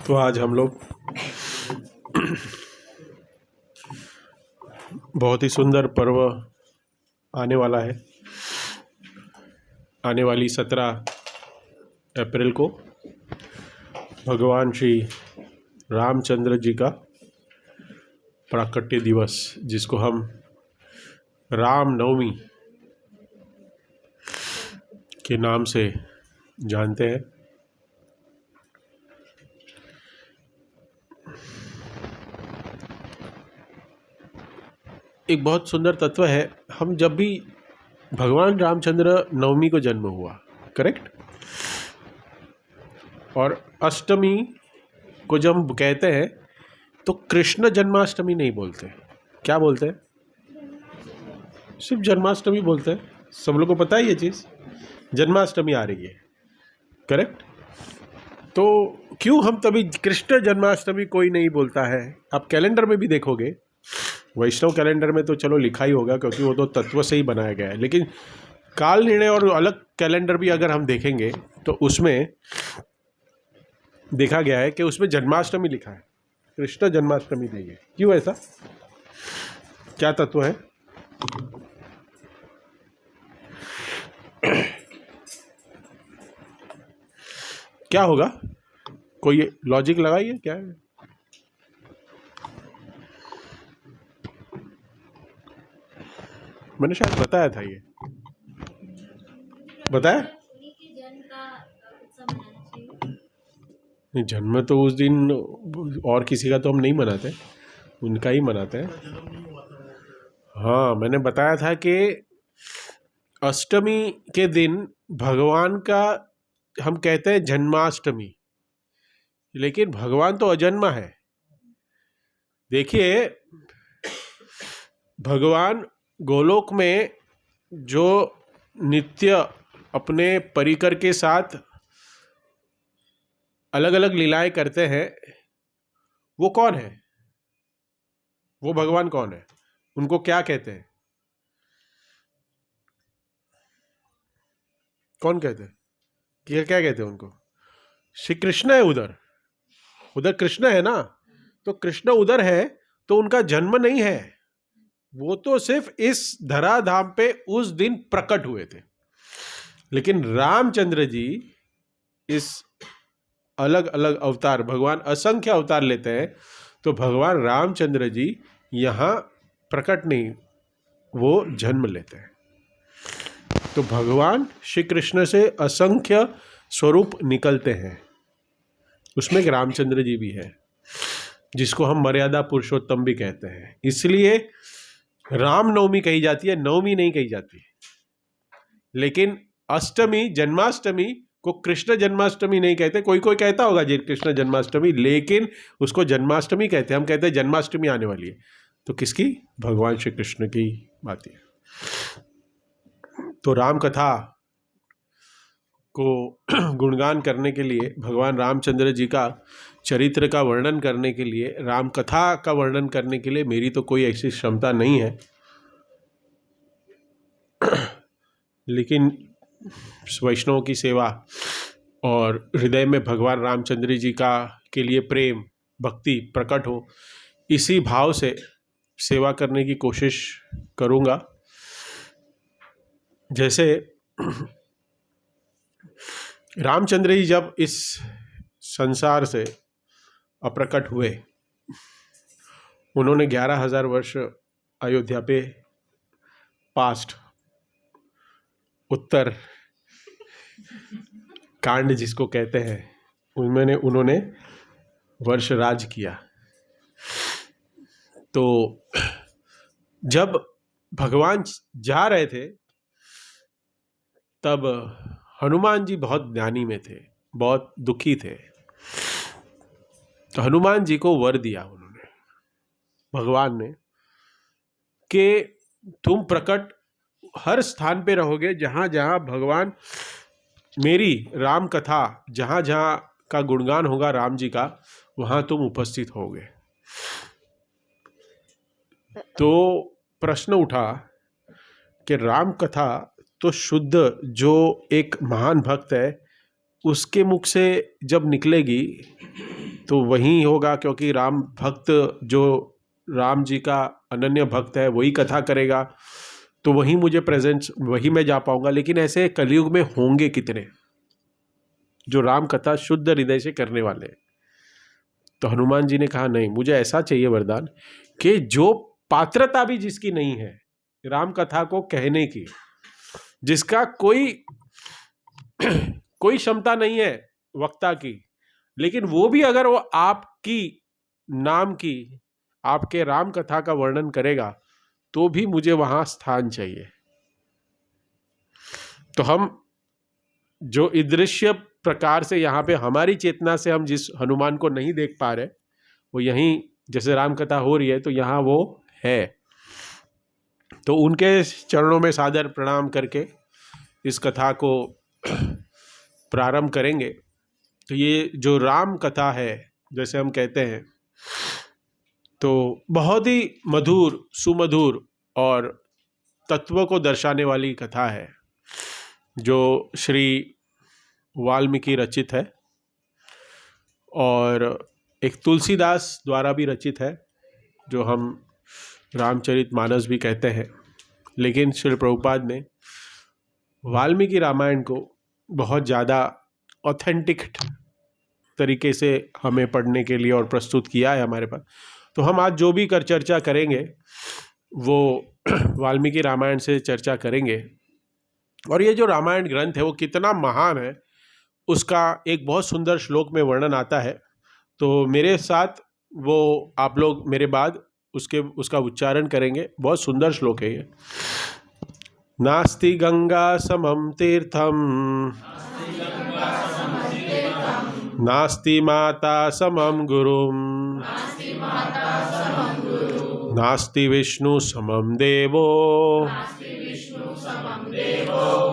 तो आज हम लोग बहुत ही सुंदर पर्व आने वाला है। आने वाली 17 अप्रैल को भगवान श्री रामचंद्र जी का प्राकट्य दिवस, जिसको हम राम नवमी के नाम से जानते हैं। एक बहुत सुंदर तत्व है। हम जब भी भगवान रामचंद्र नवमी को जन्म हुआ, करेक्ट, और अष्टमी को जब हम कहते हैं तो कृष्ण जन्माष्टमी नहीं बोलते। क्या बोलते हैं? सिर्फ जन्माष्टमी बोलते हैं। सब लोग को पता है ये चीज़, जन्माष्टमी आ रही है, करेक्ट। तो क्यों हम तभी कृष्ण जन्माष्टमी कोई नहीं बोलता है? आप कैलेंडर में भी देखोगे, वैष्णव कैलेंडर में तो चलो लिखा ही होगा क्योंकि वो तो तत्व से ही बनाया गया है, लेकिन काल निर्णय और अलग कैलेंडर भी अगर हम देखेंगे तो उसमें देखा गया है कि उसमें जन्माष्टमी लिखा है, कृष्ण जन्माष्टमी नहीं है। क्यों ऐसा? क्या तत्व है? क्या होगा? कोई लॉजिक लगाइए, क्या है? मैंने शायद बताया था, ये बताया नहीं। जन्म तो उस दिन और किसी का तो हम नहीं मनाते, उनका ही मनाते हैं। हाँ, मैंने बताया था कि अष्टमी के दिन भगवान का हम कहते हैं जन्माष्टमी, लेकिन भगवान तो अजन्मा है। देखिए, भगवान गोलोक में जो नित्य अपने परिकर के साथ अलग अलग लीलाएं करते हैं, वो कौन है? वो भगवान कौन है? उनको क्या कहते हैं? कौन कहते हैं? क्या कहते हैं उनको? श्री कृष्ण है। उधर कृष्ण है ना, तो कृष्ण उधर है तो उनका जन्म नहीं है, वो तो सिर्फ इस धराधाम पे उस दिन प्रकट हुए थे। लेकिन रामचंद्र जी इस अलग अलग अवतार, भगवान असंख्य अवतार लेते हैं, तो भगवान रामचंद्र जी यहाँ प्रकट नहीं, वो जन्म लेते हैं। तो भगवान श्री कृष्ण से असंख्य स्वरूप निकलते हैं, उसमें एक रामचंद्र जी भी है, जिसको हम मर्यादा पुरुषोत्तम भी कहते हैं। इसलिए राम नवमी कही जाती है, नवमी नहीं कही जाती। लेकिन अष्टमी, जन्माष्टमी को कृष्ण जन्माष्टमी नहीं कहते। कोई कोई कहता होगा जी कृष्ण जन्माष्टमी, लेकिन उसको जन्माष्टमी कहते हैं। हम कहते हैं जन्माष्टमी आने वाली है, तो किसकी? भगवान श्री कृष्ण की बात है। तो राम कथा को गुणगान करने के लिए, भगवान रामचंद्र जी का चरित्र का वर्णन करने के लिए, राम कथा का वर्णन करने के लिए मेरी तो कोई ऐसी क्षमता नहीं है, लेकिन वैष्णव की सेवा और हृदय में भगवान रामचंद्र जी का के लिए प्रेम भक्ति प्रकट हो, इसी भाव से सेवा करने की कोशिश करूँगा। जैसे रामचंद्र जी जब इस संसार से अप्रकट हुए, उन्होंने 11,000 वर्ष अयोध्या पे पास्ट, उत्तर कांड जिसको कहते हैं, उनमें उन्होंने वर्ष राज किया। तो जब भगवान जा रहे थे तब हनुमान जी बहुत ज्ञानी में थे, बहुत दुखी थे। तो हनुमान जी को वर दिया उन्होंने, भगवान ने, कि तुम प्रकट हर स्थान पे रहोगे, जहाँ जहाँ भगवान मेरी राम कथा, जहाँ जहाँ का गुणगान होगा राम जी का, वहाँ तुम उपस्थित होगे। तो प्रश्न उठा कि राम कथा तो शुद्ध, जो एक महान भक्त है उसके मुख से जब निकलेगी तो वही होगा, क्योंकि राम भक्त जो राम जी का अनन्य भक्त है वही कथा करेगा, तो वही मुझे प्रेजेंस, वही मैं जा पाऊंगा। लेकिन ऐसे कलयुग में होंगे कितने जो राम कथा शुद्ध हृदय से करने वाले हैं? तो हनुमान जी ने कहा नहीं, मुझे ऐसा चाहिए वरदान कि जो पात्रता भी जिसकी नहीं है राम कथा को कहने की, जिसका कोई कोई क्षमता नहीं है वक्ता की, लेकिन वो भी अगर वो आपकी नाम की, आपके राम कथा का वर्णन करेगा तो भी मुझे वहां स्थान चाहिए। तो हम जो ईदृश्य प्रकार से यहाँ पे हमारी चेतना से हम जिस हनुमान को नहीं देख पा रहे, वो यहीं जैसे राम कथा हो रही है तो यहाँ वो है। तो उनके चरणों में सादर प्रणाम करके इस कथा को प्रारंभ करेंगे। तो ये जो राम कथा है, जैसे हम कहते हैं, तो बहुत ही मधुर, सुमधुर और तत्व को दर्शाने वाली कथा है, जो श्री वाल्मीकि रचित है और एक तुलसीदास द्वारा भी रचित है, जो हम रामचरितमानस भी कहते हैं। लेकिन श्री प्रभुपाद ने वाल्मीकि रामायण को बहुत ज़्यादा ऑथेंटिक तरीके से हमें पढ़ने के लिए और प्रस्तुत किया है हमारे पास। तो हम आज जो भी कर चर्चा करेंगे वो वाल्मीकि रामायण से चर्चा करेंगे। और ये जो रामायण ग्रंथ है वो कितना महान है उसका एक बहुत सुंदर श्लोक में वर्णन आता है। तो मेरे साथ वो आप लोग मेरे बाद उसका उच्चारण करेंगे। बहुत सुंदर श्लोक है ये। नास्ति गंगा समम तीर्थम, नास्ति माता समम गुरुम, नास्ति विष्णु समम देवो,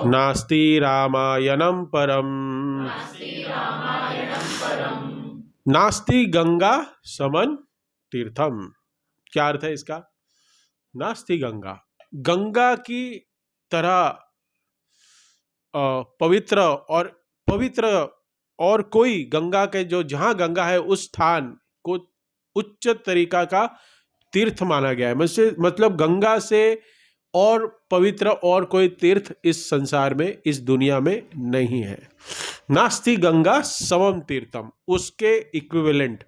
नास्ति रामायणम परम। नास्ति गंगा समन तीर्थम, क्या अर्थ है इसका? नास्ति गंगा, गंगा की तरह पवित्र और कोई, गंगा के जो जहां गंगा है उस स्थान को उच्च तरीका का तीर्थ माना गया है। मतलब गंगा से और पवित्र और कोई तीर्थ इस संसार में, इस दुनिया में नहीं है। नास्ति गंगा समम तीर्थम, उसके इक्विवेलेंट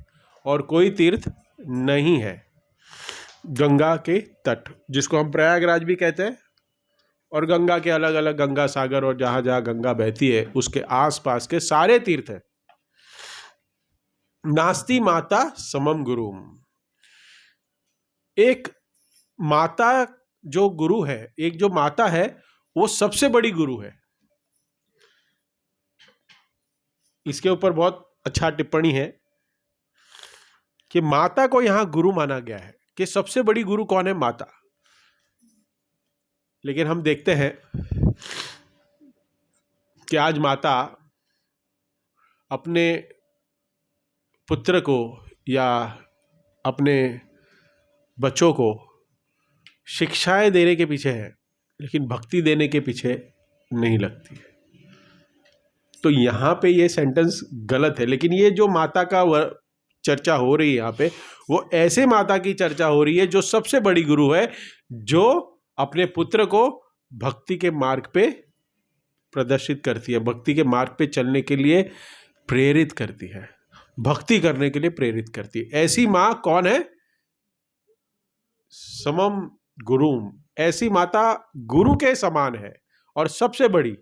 और कोई तीर्थ नहीं है। गंगा के तट, जिसको हम प्रयागराज भी कहते हैं, और गंगा के अलग अलग गंगा सागर और जहां जहां गंगा बहती है उसके आसपास के सारे तीर्थ है। नास्ति माता समम गुरुम, एक माता जो गुरु है, एक जो माता है वो सबसे बड़ी गुरु है। इसके ऊपर बहुत अच्छा टिप्पणी है कि माता को यहां गुरु माना गया है, कि सबसे बड़ी गुरु कौन है? माता। लेकिन हम देखते हैं कि आज माता अपने पुत्र को या अपने बच्चों को शिक्षाएं देने के पीछे है, लेकिन भक्ति देने के पीछे नहीं लगती है। तो यहाँ पे ये सेंटेंस गलत है। लेकिन ये जो माता का चर्चा हो रही है यहाँ पे, वो ऐसे माता की चर्चा हो रही है जो सबसे बड़ी गुरु है, जो अपने पुत्र को भक्ति के मार्ग पे प्रदर्शित करती है, भक्ति के मार्ग पे चलने के लिए प्रेरित करती है, भक्ति करने के लिए प्रेरित करती है। ऐसी माँ कौन है? समम गुरुम, ऐसी माता गुरु के समान है और सबसे बड़ी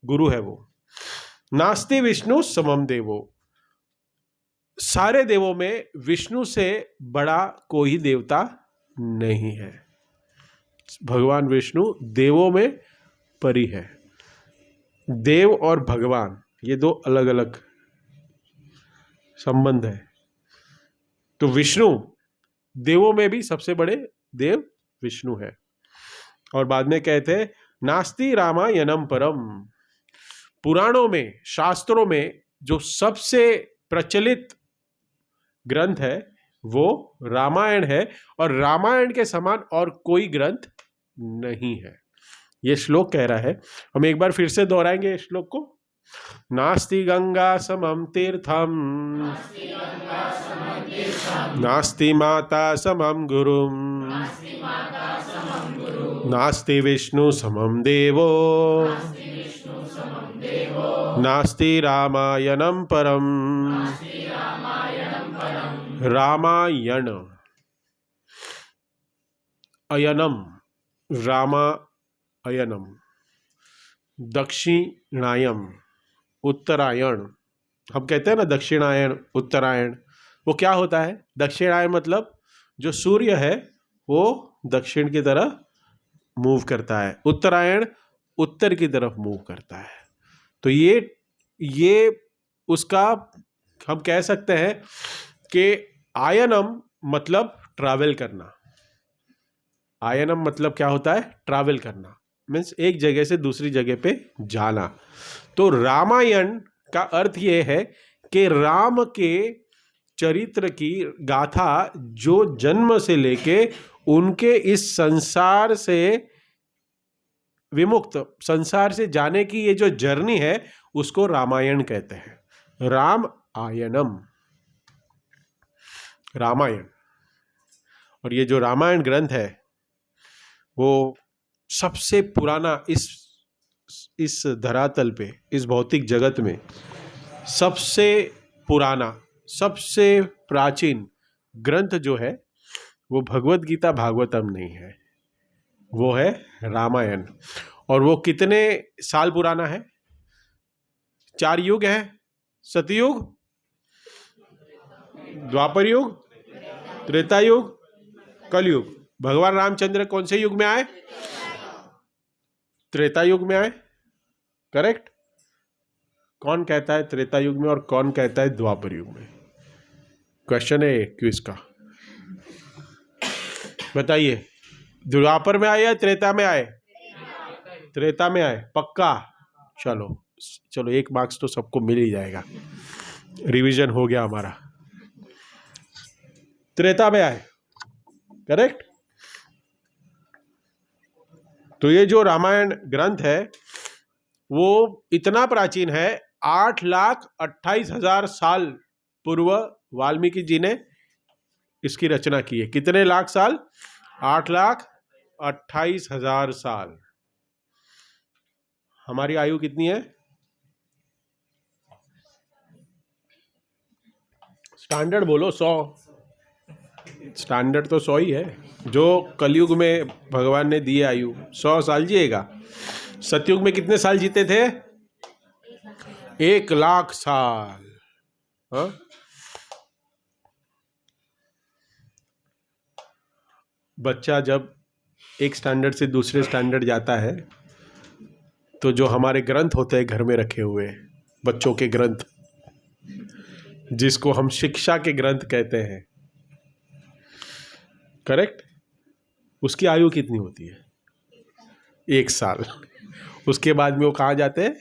गुरु है वो। नास्ति विष्णु समम देवो, सारे देवों में विष्णु से बड़ा कोई देवता नहीं है। भगवान विष्णु देवों में परी है। देव और भगवान ये दो अलग अलग संबंध है। तो विष्णु देवों में भी सबसे बड़े देव विष्णु है। और बाद में कहते हैं नास्ति रामायणम परम, पुराणों में, शास्त्रों में जो सबसे प्रचलित ग्रंथ है वो रामायण है, और रामायण के समान और कोई ग्रंथ नहीं है। ये श्लोक कह रहा है। हम एक बार फिर से दोहराएंगे इस श्लोक को। नास्ति गंगा समम तीर्थम, नास्ति माता समं गुरुं नास्ति विष्णु समं देवो नास्ति रामायणं परम। रामायण, अयनम, रामायणम, दक्षिणायन, उत्तरायण। हम कहते हैं ना दक्षिणायन उत्तरायण, वो क्या होता है? दक्षिणायन मतलब जो सूर्य है वो दक्षिण की तरफ मूव करता है, उत्तरायण उत्तर की तरफ मूव करता है। तो ये उसका हम कह सकते हैं कि आयनम मतलब ट्रैवल करना। आयनम मतलब क्या होता है? ट्रैवल करना, मीन्स एक जगह से दूसरी जगह पे जाना। तो रामायण का अर्थ ये है कि राम के चरित्र की गाथा जो जन्म से लेके उनके इस संसार से विमुक्त, संसार से जाने की ये जो जर्नी है उसको रामायण कहते हैं। राम आयनम, रामायण। और ये जो रामायण ग्रंथ है वो सबसे पुराना इस धरातल पे, इस भौतिक जगत में सबसे पुराना, सबसे प्राचीन ग्रंथ जो है वो भगवत गीता भागवतम नहीं है, वो है रामायण। और वो कितने साल पुराना है? 4 युग है, सतयुग, द्वापर युग, त्रेता युग, कलयुग। भगवान रामचंद्र कौन से युग में आए? त्रेता युग में आए, करेक्ट? कौन कहता है त्रेता युग में और कौन कहता है द्वापर युग में? क्वेश्चन है क्विज का, बताइए। द्वापर में आए या त्रेता में आए? त्रेता में आए, पक्का? चलो चलो, 1 मार्क्स तो सबको मिल ही जाएगा, रिवीजन हो गया हमारा। त्रेता में आए, करेक्ट? तो ये जो रामायण ग्रंथ है वो इतना प्राचीन है, 8,28,000 साल पूर्व वाल्मीकि जी ने इसकी रचना की है। कितने लाख साल? 8,28,000 साल। हमारी आयु कितनी है? स्टैंडर्ड बोलो, 100। स्टैंडर्ड तो 100 ही है। जो कलयुग में भगवान ने दिए आयु, 100 साल जिएगा। सतयुग में कितने साल जीते थे? 1,00,000 साल। हाँ? बच्चा जब एक स्टैंडर्ड से दूसरे स्टैंडर्ड जाता है तो जो हमारे ग्रंथ होते हैं घर में रखे हुए, बच्चों के ग्रंथ, जिसको हम शिक्षा के ग्रंथ कहते हैं, करेक्ट? उसकी आयु कितनी होती है? 1 साल। उसके बाद में वो कहाँ जाते हैं?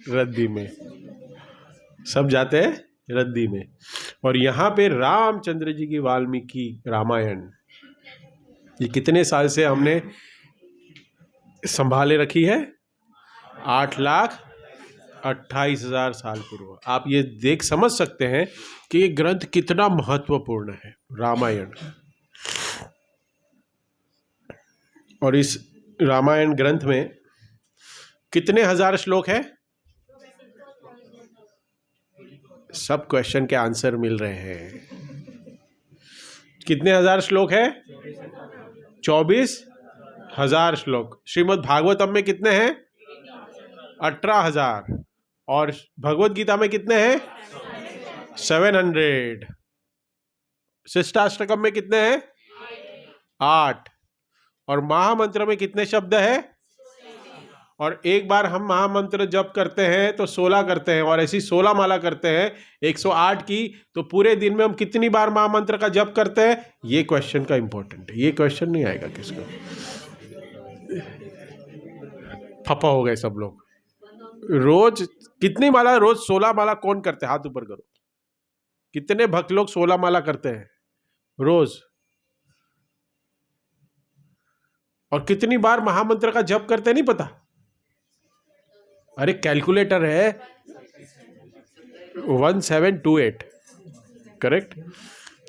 रद्दी में। सब जाते हैं रद्दी में। और यहाँ पे रामचंद्र जी की वाल्मीकि रामायण, ये कितने साल से हमने संभाले रखी है? 8,28,000 साल पूर्व। आप ये देख समझ सकते हैं कि ये ग्रंथ कितना महत्वपूर्ण है, रामायण। और इस रामायण ग्रंथ में कितने हजार श्लोक हैं? सब क्वेश्चन के आंसर मिल रहे हैं। कितने हजार श्लोक है? 24,000 श्लोक। श्रीमद् भागवतम में कितने हैं? 18,000। और भगवत गीता में कितने हैं? 700। शिष्टाष्टकम में कितने हैं? 8। और महामंत्र में कितने शब्द है? और एक बार हम महामंत्र जप करते हैं तो 16 करते हैं, और ऐसी 16 माला करते हैं 108 की, तो पूरे दिन में हम कितनी बार महामंत्र का जप करते हैं? ये क्वेश्चन का इंपॉर्टेंट है। ये क्वेश्चन नहीं आएगा किसको? फपा हो गए सब लोग। रोज कितनी माला? रोज 16 माला कौन करते हैं? हाथ ऊपर करो। कितने भक्त लोग 16 माला करते हैं रोज? और कितनी बार महामंत्र का जप करते हैं नहीं पता? अरे कैलकुलेटर है, 1728। करेक्ट।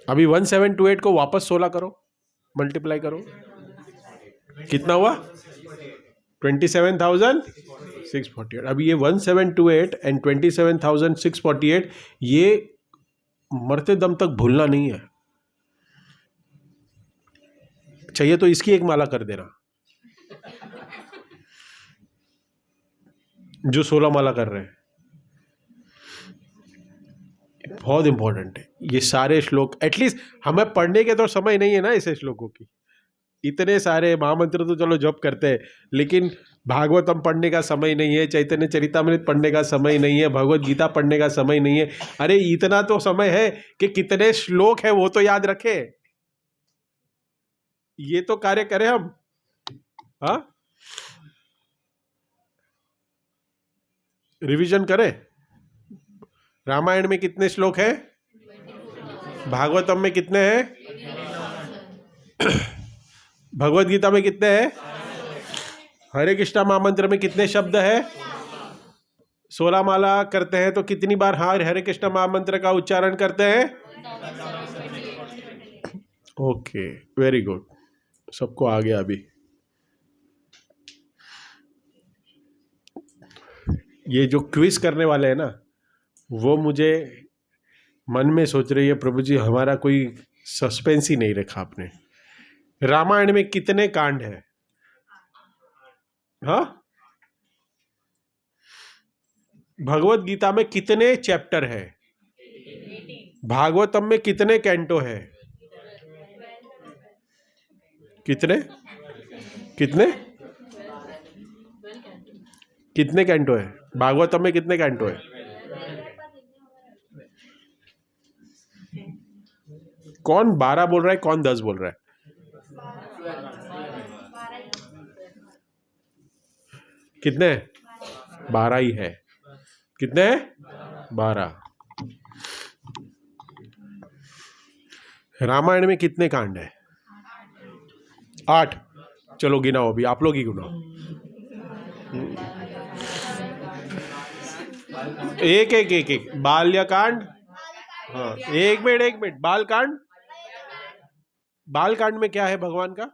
अभी 1728 को वापस 16 करो, मल्टीप्लाई करो, कितना हुआ? 27,648। अभी ये 1728 एंड 27,648 ये मरते दम तक भूलना नहीं है। चाहिए तो इसकी एक माला कर देना, जो 16 माला कर रहे हैं। बहुत इंपॉर्टेंट है ये सारे श्लोक। एटलीस्ट हमें पढ़ने के तो समय नहीं है ना ऐसे श्लोकों की। इतने सारे महामंत्र तो चलो जप करते हैं, लेकिन भागवतम पढ़ने का समय नहीं है, चैतन्य चरितामृत पढ़ने का समय नहीं है, भगवत गीता पढ़ने का समय नहीं है। अरे इतना तो समय है कि कितने श्लोक है वो तो याद रखे, ये तो कार्य करें हम। हाँ, रिवीजन करें। रामायण में कितने श्लोक है? भागवतम में कितने हैं? भगवत गीता में कितने हैं? हरे कृष्णा महामंत्र में कितने शब्द है? 16 माला करते हैं तो कितनी बार हरे कृष्णा महामंत्र का उच्चारण करते हैं? ओके, वेरी गुड, सबको आ गया। अभी ये जो क्विज करने वाले हैं ना, वो मुझे मन में सोच रही है, प्रभु जी हमारा कोई सस्पेंस ही नहीं रखा आपने। रामायण में कितने कांड हैं? हाँ, भगवत गीता में कितने चैप्टर है? भागवतम में कितने कैंटो है? कितने कितने कितने कैंटो है? भागवतम में कितने कैंटो है? कौन 12 बोल रहा है, कौन 10 बोल रहा है? कितने? 12 ही है। कितने? 12। रामायण में कितने कांड है? 8। चलो गिनाओ, अभी आप लोग ही गिनाओ। एक एक एक एक। बाल्यकांड, हाँ, एक मिनट। बालकांड, बालकांड में क्या है भगवान का?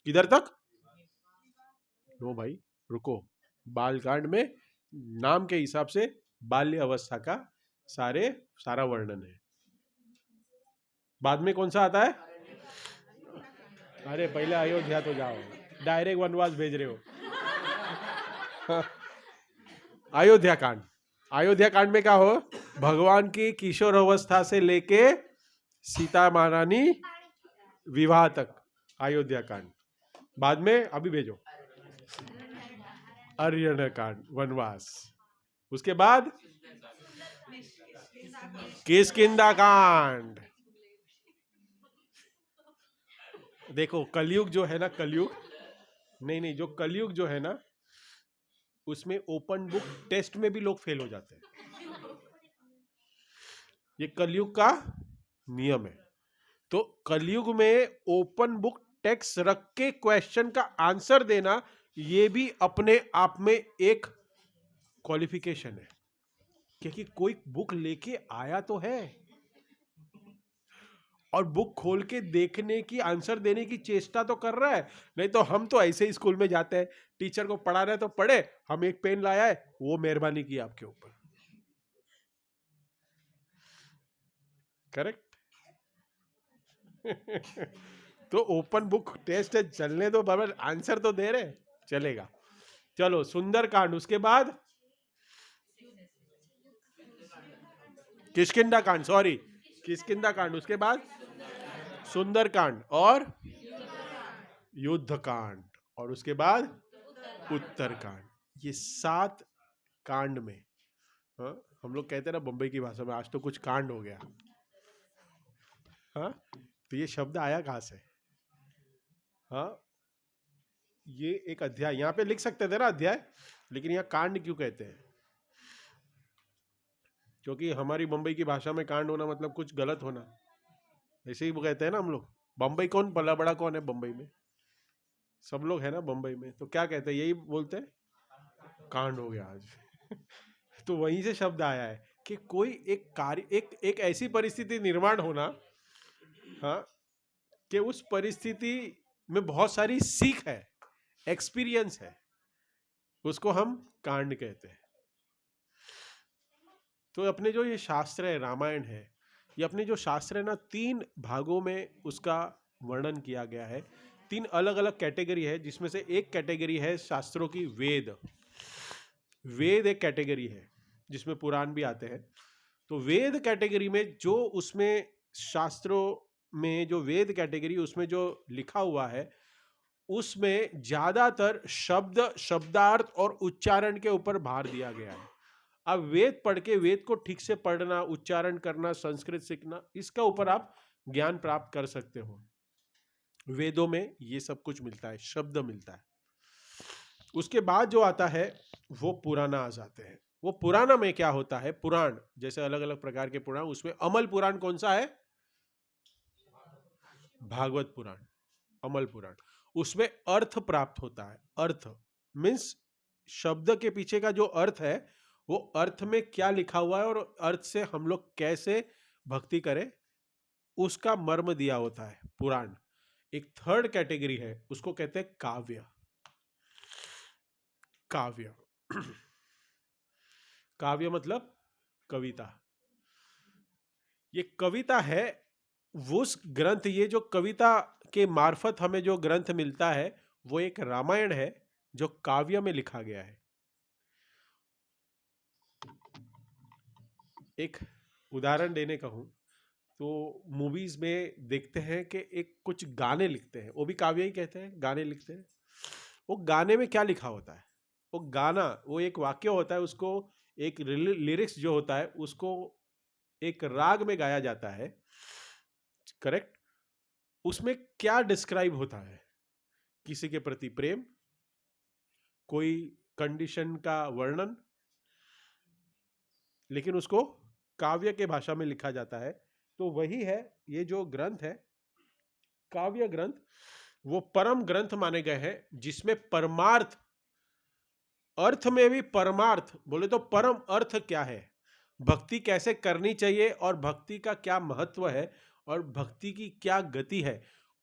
किधर तक? नो भाई, रुको। बालकांड में नाम के हिसाब से बाल्य अवस्था का सारा वर्णन है। बाद में कौन सा आता है? अरे पहले अयोध्या तो जाओ, डायरेक्ट वनवास भेज रहे हो। अयोध्या कांड, अयोध्या कांड में क्या हो? भगवान की किशोर अवस्था से लेके सीता महारानी विवाह तक अयोध्या कांड। बाद में अभी भेजो अरण्य कांड, वनवास। उसके बाद किष्किंधा कांड। देखो कलयुग जो है ना, कलयुग नहीं, जो कलयुग जो है ना, उसमें ओपन बुक टेस्ट में भी लोग फेल हो जाते हैं। ये कलयुग का नियम है। तो कलयुग में ओपन बुक टेक्स्ट रख के क्वेश्चन का आंसर देना, ये भी अपने आप में एक क्वालिफिकेशन है, क्योंकि कोई बुक लेके आया तो है और बुक खोल के देखने की, आंसर देने की चेष्टा तो कर रहा है। नहीं तो हम तो ऐसे ही स्कूल में जाते हैं, टीचर को पढ़ा रहे तो पढ़े, हम एक पेन लाया है, वो मेहरबानी की आपके ऊपर। करेक्ट। तो ओपन बुक टेस्ट है, चलने दो, बराबर आंसर तो दे रहे, चलेगा। चलो सुंदर कांड, उसके बाद किष्किंधा कांड, सॉरी किष्किंधा कांड, उसके बाद सुंदर कांड और युद्ध कांड, और उसके बाद उत्तर कांड। ये 7 कांड में, हाँ, हम लोग कहते हैं ना बंबई की भाषा में, आज तो कुछ कांड हो गया। हाँ, तो ये शब्द आया कहां से? हाँ, ये एक अध्याय यहाँ पे लिख सकते थे ना अध्याय, लेकिन यहाँ कांड क्यों कहते हैं? क्योंकि हमारी बंबई की भाषा में कांड होना मतलब कुछ गलत होना, ऐसे ही वो कहते हैं ना हम लोग। बंबई कौन पला बड़ा कौन है बंबई में? सब लोग है ना बंबई में, तो क्या कहते हैं? यही बोलते हैं कांड हो गया आज। तो वहीं से शब्द आया है कि कोई एक कार्य, एक ऐसी परिस्थिति निर्माण होना, हाँ, कि उस परिस्थिति में बहुत सारी सीख है, एक्सपीरियंस है, उसको हम कांड कहते हैं। तो अपने जो ये शास्त्र है, रामायण है, ये अपने जो शास्त्र है ना, 3 भागों में उसका वर्णन किया गया है। 3 अलग अलग कैटेगरी है, जिसमें से एक कैटेगरी है शास्त्रों की वेद। वेद एक कैटेगरी है जिसमें पुराण भी आते हैं। तो वेद कैटेगरी में जो उसमें शास्त्रों में जो वेद कैटेगरी, उसमें जो लिखा हुआ है, उसमें ज्यादातर शब्द, शब्दार्थ और उच्चारण के ऊपर भार दिया गया है। अब वेद पढ़ के वेद को ठीक से पढ़ना, उच्चारण करना, संस्कृत सीखना, इसका ऊपर आप ज्ञान प्राप्त कर सकते हो। वेदों में ये सब कुछ मिलता है, शब्द मिलता है। उसके बाद जो आता है वो पुराना आ जाते हैं। वो पुराना में क्या होता है, पुराण जैसे अलग अलग प्रकार के पुराण, उसमें अमल पुराण कौन सा है? भागवत पुराण, अमल पुराण। उसमें अर्थ प्राप्त होता है। अर्थ मीन्स शब्द के पीछे का जो अर्थ है, वो अर्थ में क्या लिखा हुआ है और अर्थ से हम लोग कैसे भक्ति करें, उसका मर्म दिया होता है पुराण। एक थर्ड कैटेगरी है, उसको कहते हैं काव्य। काव्य काव्य मतलब कविता। ये कविता है, वो उस ग्रंथ, ये जो कविता के मार्फत हमें जो ग्रंथ मिलता है, वो एक रामायण है जो काव्य में लिखा गया है। एक उदाहरण देने का हूं तो मूवीज में देखते हैं कि एक कुछ गाने लिखते हैं, वो भी काव्य ही कहते हैं, गाने लिखते हैं। वो गाने में क्या लिखा होता है? वो गाना, वो एक वाक्य होता है, उसको एक लिरिक्स जो होता है, उसको एक राग में गाया जाता है, करेक्ट? उसमें क्या डिस्क्राइब होता है? किसी के प्रति प्रेम, कोई कंडीशन का वर्णन, लेकिन उसको काव्य के भाषा में लिखा जाता है। तो वही है ये जो ग्रंथ है, काव्य ग्रंथ, वो परम ग्रंथ माने गए हैं, जिसमें परमार्थ, अर्थ में भी परमार्थ बोले तो परम अर्थ क्या है, भक्ति कैसे करनी चाहिए और भक्ति का क्या महत्व है और भक्ति की क्या गति है,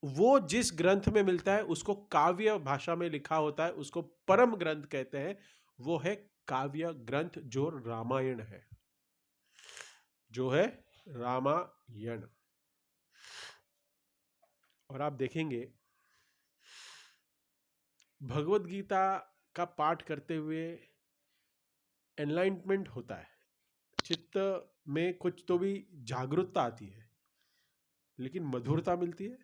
वो जिस ग्रंथ में मिलता है उसको काव्य भाषा में लिखा होता है, उसको परम ग्रंथ कहते हैं। वो है काव्य ग्रंथ जो रामायण है, जो है रामायण। और आप देखेंगे भगवत गीता का पाठ करते हुए एनलाइटमेंट होता है, चित्त में कुछ तो भी जागरूकता आती है, लेकिन मधुरता मिलती है,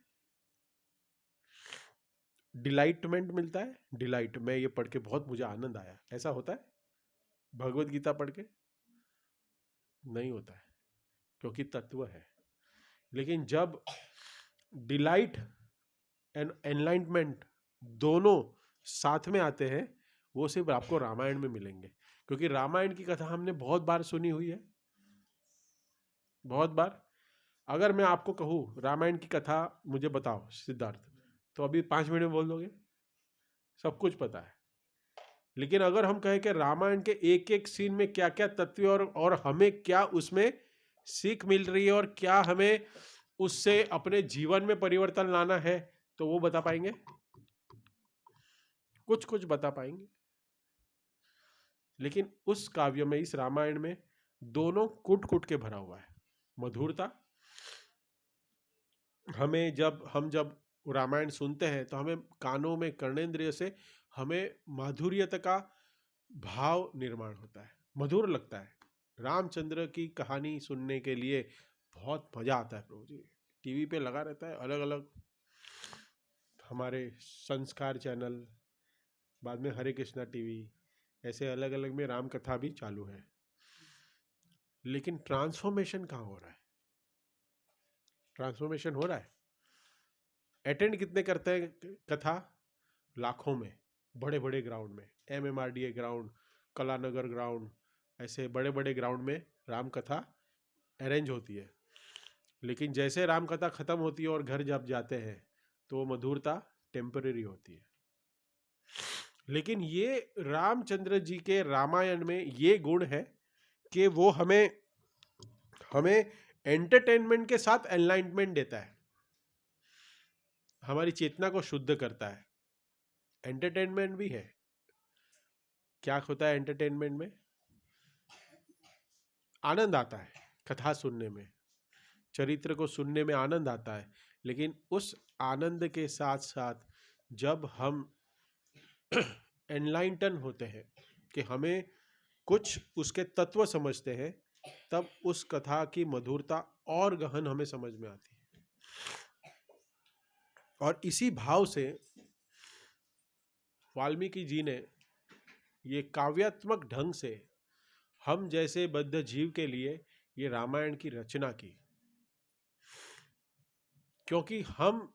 डिलाइटमेंट मिलता है। डिलाइट, मैं ये पढ़ के बहुत मुझे आनंद आया, ऐसा होता है भगवत गीता पढ़ के? नहीं होता है, क्योंकि तत्व है। लेकिन जब डिलाइट एंड एनलाइटमेंट दोनों साथ में आते हैं, वो सिर्फ आपको रामायण में मिलेंगे। क्योंकि रामायण की कथा हमने बहुत बार सुनी हुई है, बहुत बार। अगर मैं आपको कहूं रामायण की कथा मुझे बताओ सिद्धार्थ, तो अभी 5 मिनट में बोल दोगे, सब कुछ पता है। लेकिन अगर हम कहें कि रामायण के एक एक सीन में क्या क्या तत्व और हमें क्या उसमें सीख मिल रही है और क्या हमें उससे अपने जीवन में परिवर्तन लाना है, तो वो बता पाएंगे? कुछ कुछ बता पाएंगे। लेकिन उस काव्य में, इस रामायण में, दोनों कुट कुट के भरा हुआ है। मधुरता, हमें जब रामायण सुनते हैं तो हमें कानों में, कर्णेंद्रिय से हमें माधुर्यता का भाव निर्माण होता है, मधुर लगता है। रामचंद्र की कहानी सुनने के लिए बहुत मजा आता है प्रभु जी। टीवी पे लगा रहता है, अलग अलग हमारे संस्कार चैनल, बाद में हरे कृष्णा टीवी, ऐसे अलग अलग में राम कथा भी चालू है। लेकिन ट्रांसफॉर्मेशन कहाँ हो रहा है? ट्रांसफॉर्मेशन हो रहा है? अटेंड कितने करते हैं कथा? लाखों में, बड़े बड़े ग्राउंड में, MMRDA ग्राउंड, कलानगर ग्राउंड, ऐसे बड़े बड़े ग्राउंड में राम कथा अरेंज होती है। लेकिन जैसे राम कथा खत्म होती है और घर जब जाते हैं तो मधुरता टेम्परेरी होती है। लेकिन ये रामचंद्र जी के रामायण में ये गुण है कि वो हमें हमें एंटरटेनमेंट के साथ एनलाइटमेंट देता है, हमारी चेतना को शुद्ध करता है। एंटरटेनमेंट भी है। क्या होता है एंटरटेनमेंट में? आनंद आता है कथा सुनने में, चरित्र को सुनने में आनंद आता है। लेकिन उस आनंद के साथ साथ जब हम एनलाइटन होते हैं कि हमें कुछ उसके तत्व समझते हैं, तब उस कथा की मधुरता और गहन हमें समझ में आती है। और इसी भाव से वाल्मीकि जी ने ये काव्यात्मक ढंग से हम जैसे बद्ध जीव के लिए ये रामायण की रचना की, क्योंकि हम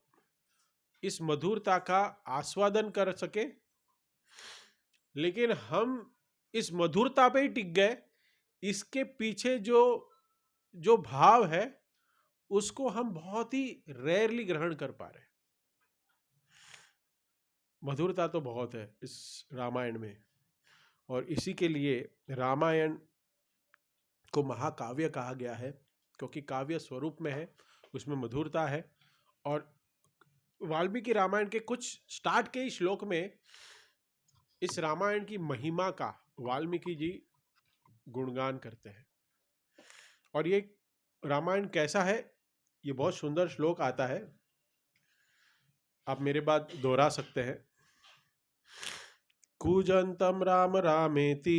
इस मधुरता का आस्वादन कर सके। लेकिन हम इस मधुरता पे ही टिक गए, इसके पीछे जो जो भाव है उसको हम बहुत ही रेयरली ग्रहण कर पा रहे। मधुरता तो बहुत है इस रामायण में, और इसी के लिए रामायण को महाकाव्य कहा गया है, क्योंकि काव्य स्वरूप में है, उसमें मधुरता है। और वाल्मीकि रामायण के कुछ स्टार्ट के ही श्लोक में इस रामायण की महिमा का वाल्मीकि जी गुणगान करते हैं। और ये रामायण कैसा है, ये बहुत सुंदर श्लोक आता है, आप मेरे बात दोहरा सकते हैं। कूजंतम राम रामेति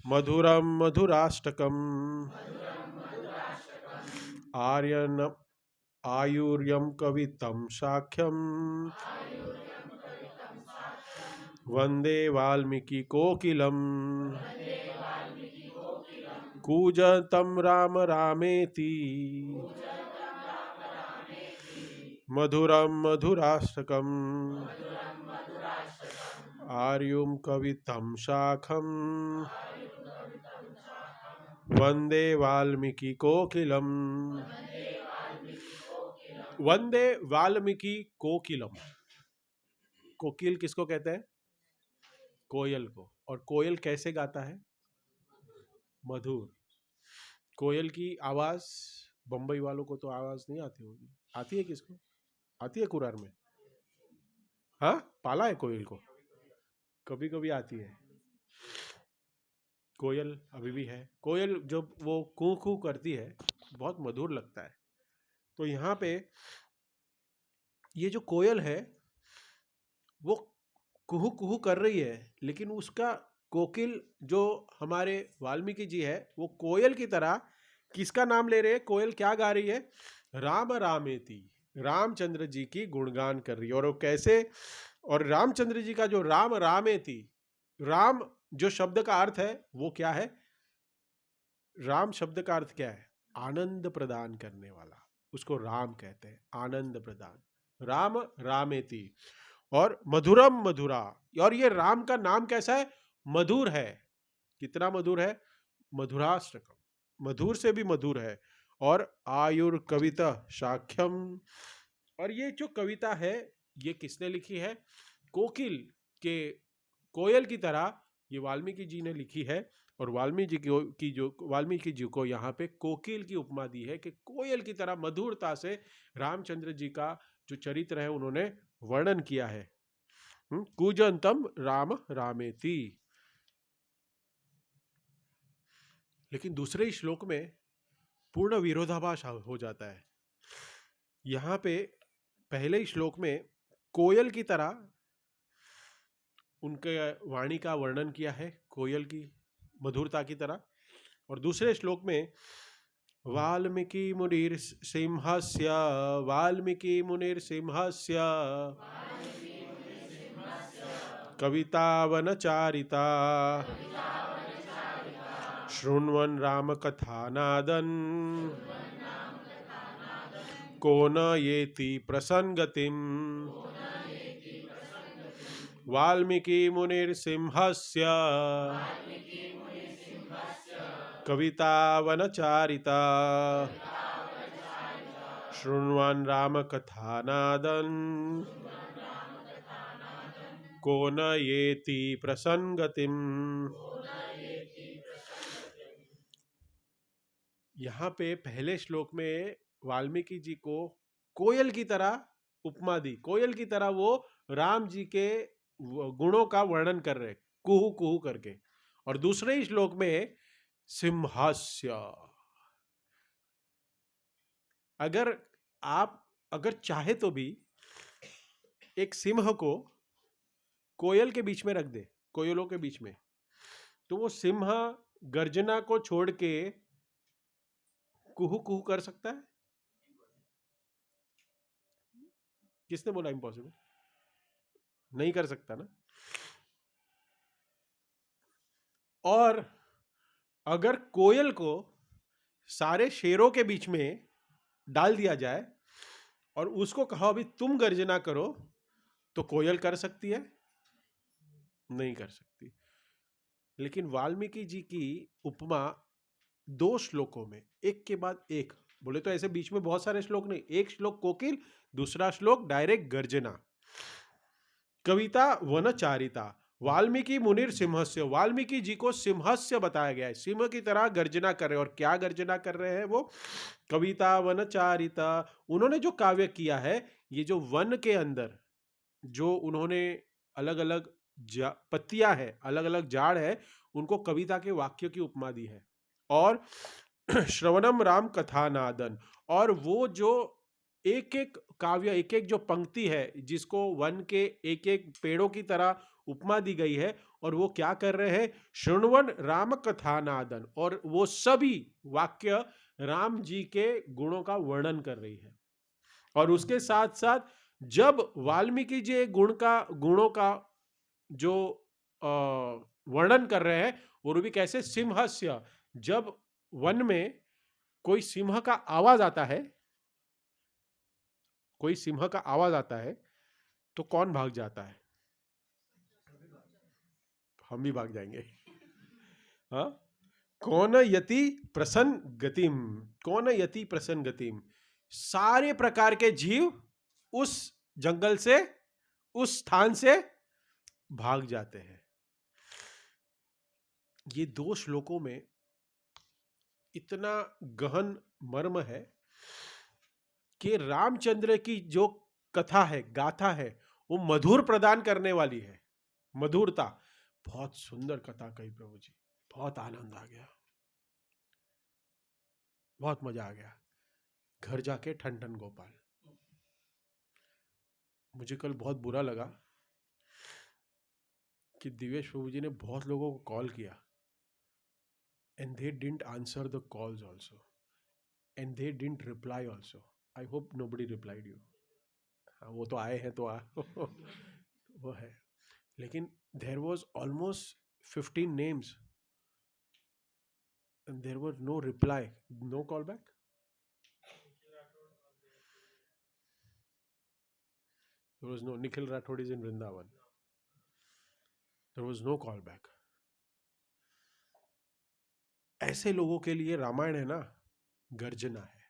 मधुरम मधुराष्टकम आर्यन आयुर्यम कवितम साख्यम वंदे वाल्मीकि कोकिलम कूजंतम राम रामेति मधुरम मधुराष्टकम आर्युम कवितम शाखम वंदे वाल्मीकि कोकिलम। वंदे वाल्मीकि कोकिलम। कोकिल किसको कहते हैं? कोयल को। और कोयल कैसे गाता है? मधुर। कोयल की आवाज बंबई वालों को तो आवाज नहीं आती होगी, आती है किसको? आती है कुरार में? हाँ, पाला है कोयल को, कभी कभी आती है। कोयल अभी भी है। कोयल जब वो कू कू करती है बहुत मधुर लगता है। तो यहाँ पे ये जो कोयल है वो कुहू कुहू कर रही है, लेकिन उसका कोकिल जो हमारे वाल्मीकि जी है वो कोयल की तरह किसका नाम ले रहे हैं? कोयल क्या गा रही है? राम रामेति, रामचंद्र जी की गुणगान कर रही है। और वो कैसे? और रामचंद्र जी का जो राम रामेति, राम जो शब्द का अर्थ है वो क्या है? राम शब्द का अर्थ क्या है? आनंद प्रदान करने वाला, उसको राम कहते हैं, आनंद प्रदान। राम रामेति। और मधुरम मधुरा, और ये राम का नाम कैसा है? मधुर है। कितना मधुर है? मधुराष्टकम, मधुर से भी मधुर है। और आयुर कविता साख्यम, और ये जो कविता है ये किसने लिखी है? कोकिल के, कोयल की तरह ये वाल्मीकि जी ने लिखी है। और वाल्मीकि जी को यहाँ पे कोकिल की उपमा दी है कि कोयल की तरह मधुरता से रामचंद्र जी का जो चरित्र है उन्होंने वर्णन किया है। कूजंतम राम रामेति। लेकिन दूसरे ही श्लोक में पूर्ण विरोधाभास हो जाता है। यहाँ पे पहले ही श्लोक में कोयल की तरह उनके वाणी का वर्णन किया है, कोयल की मधुरता की तरह। और दूसरे श्लोक में वाल्मीकि मुनिर सिंहस्य, वाल्मीकि मुनिर सिंहस्य कवितावनचारिता शृण्वन् राम कथानादन् को न येति प्रसन्गतिम्। वाल्मीकि मुनिर सिंहस्य कवितावनचारिता शृण्वन् राम कथानादन् को न येति प्रसन्नगतिम। यहाँ पे पहले श्लोक में वाल्मीकि जी को कोयल की तरह उपमा दी, कोयल की तरह वो राम जी के गुणों का वर्णन कर रहे कुहू कुहू करके। और दूसरे ही श्लोक में सिंहास्य, अगर चाहे तो भी एक सिंह को कोयल के बीच में रख दे, कोयलों के बीच में, तो वो सिंह गर्जना को छोड़ के कुहू कुहू कर सकता है? किसने बोला इम्पॉसिबल? नहीं कर सकता ना। और अगर कोयल को सारे शेरों के बीच में डाल दिया जाए और उसको कहो अभी तुम गर्जना करो, तो कोयल कर सकती है? नहीं कर सकती। लेकिन वाल्मीकि जी की उपमा 2 श्लोकों में एक के बाद एक, बोले तो ऐसे बीच में बहुत सारे श्लोक नहीं, एक श्लोक कोकिल, दूसरा श्लोक डायरेक्ट गर्जना। कविता वनचारिता, वाल्मीकि मुनिर सिंहस्य, वाल्मीकि जी को सिंहस्य बताया गया है, सिंह की तरह गर्जना कर रहे हैं। और क्या गर्जना कर रहे हैं वो? कविता वनचारिता, उन्होंने जो काव्य किया है, ये जो वन के अंदर जो उन्होंने अलग अलग पत्तियां है, अलग अलग झाड़ है, उनको कविता के वाक्य की उपमा दी है। और श्रवणम राम कथा नादन, और वो जो एक एक काव्य, एक एक जो पंक्ति है, जिसको वन के एक एक पेड़ों की तरह उपमा दी गई है, और वो क्या कर रहे हैं? श्रृणवन राम कथा नादन, और वो सभी वाक्य राम जी के गुणों का वर्णन कर रही है। और उसके साथ साथ जब वाल्मीकि जी गुणों का जो वर्णन कर रहे हैं, वो भी कैसे? सिंहस्य, जब वन में कोई सिंह का आवाज आता है, कोई सिंह का आवाज आता है, तो कौन भाग जाता है? हम भी भाग जाएंगे। हाँ, कौन यति प्रसन्न गतिम, कौन यति प्रसन्न गतिम, सारे प्रकार के जीव उस जंगल से, उस स्थान से भाग जाते हैं। ये 2 श्लोकों में इतना गहन मर्म है कि रामचंद्र की जो कथा है, गाथा है, वो मधुर प्रदान करने वाली है, मधुरता। बहुत सुंदर कथा कही प्रभु जी, बहुत आनंद आ गया, बहुत मजा आ गया। घर जाके ठन ठन गोपाल। मुझे कल बहुत बुरा लगा कि दिवेश प्रभु जी ने बहुत लोगों को कॉल किया, and they didn't answer the calls also, and they didn't reply also. I hope nobody replied you. हाँ, वो तो आए हैं तो वो है, लेकिन there was almost 15 names and there was no reply, no callback. There was no, Nikhil Rathod is in Vrindavan. There was no callback. ऐसे लोगों के लिए रामायण है ना, गर्जना है।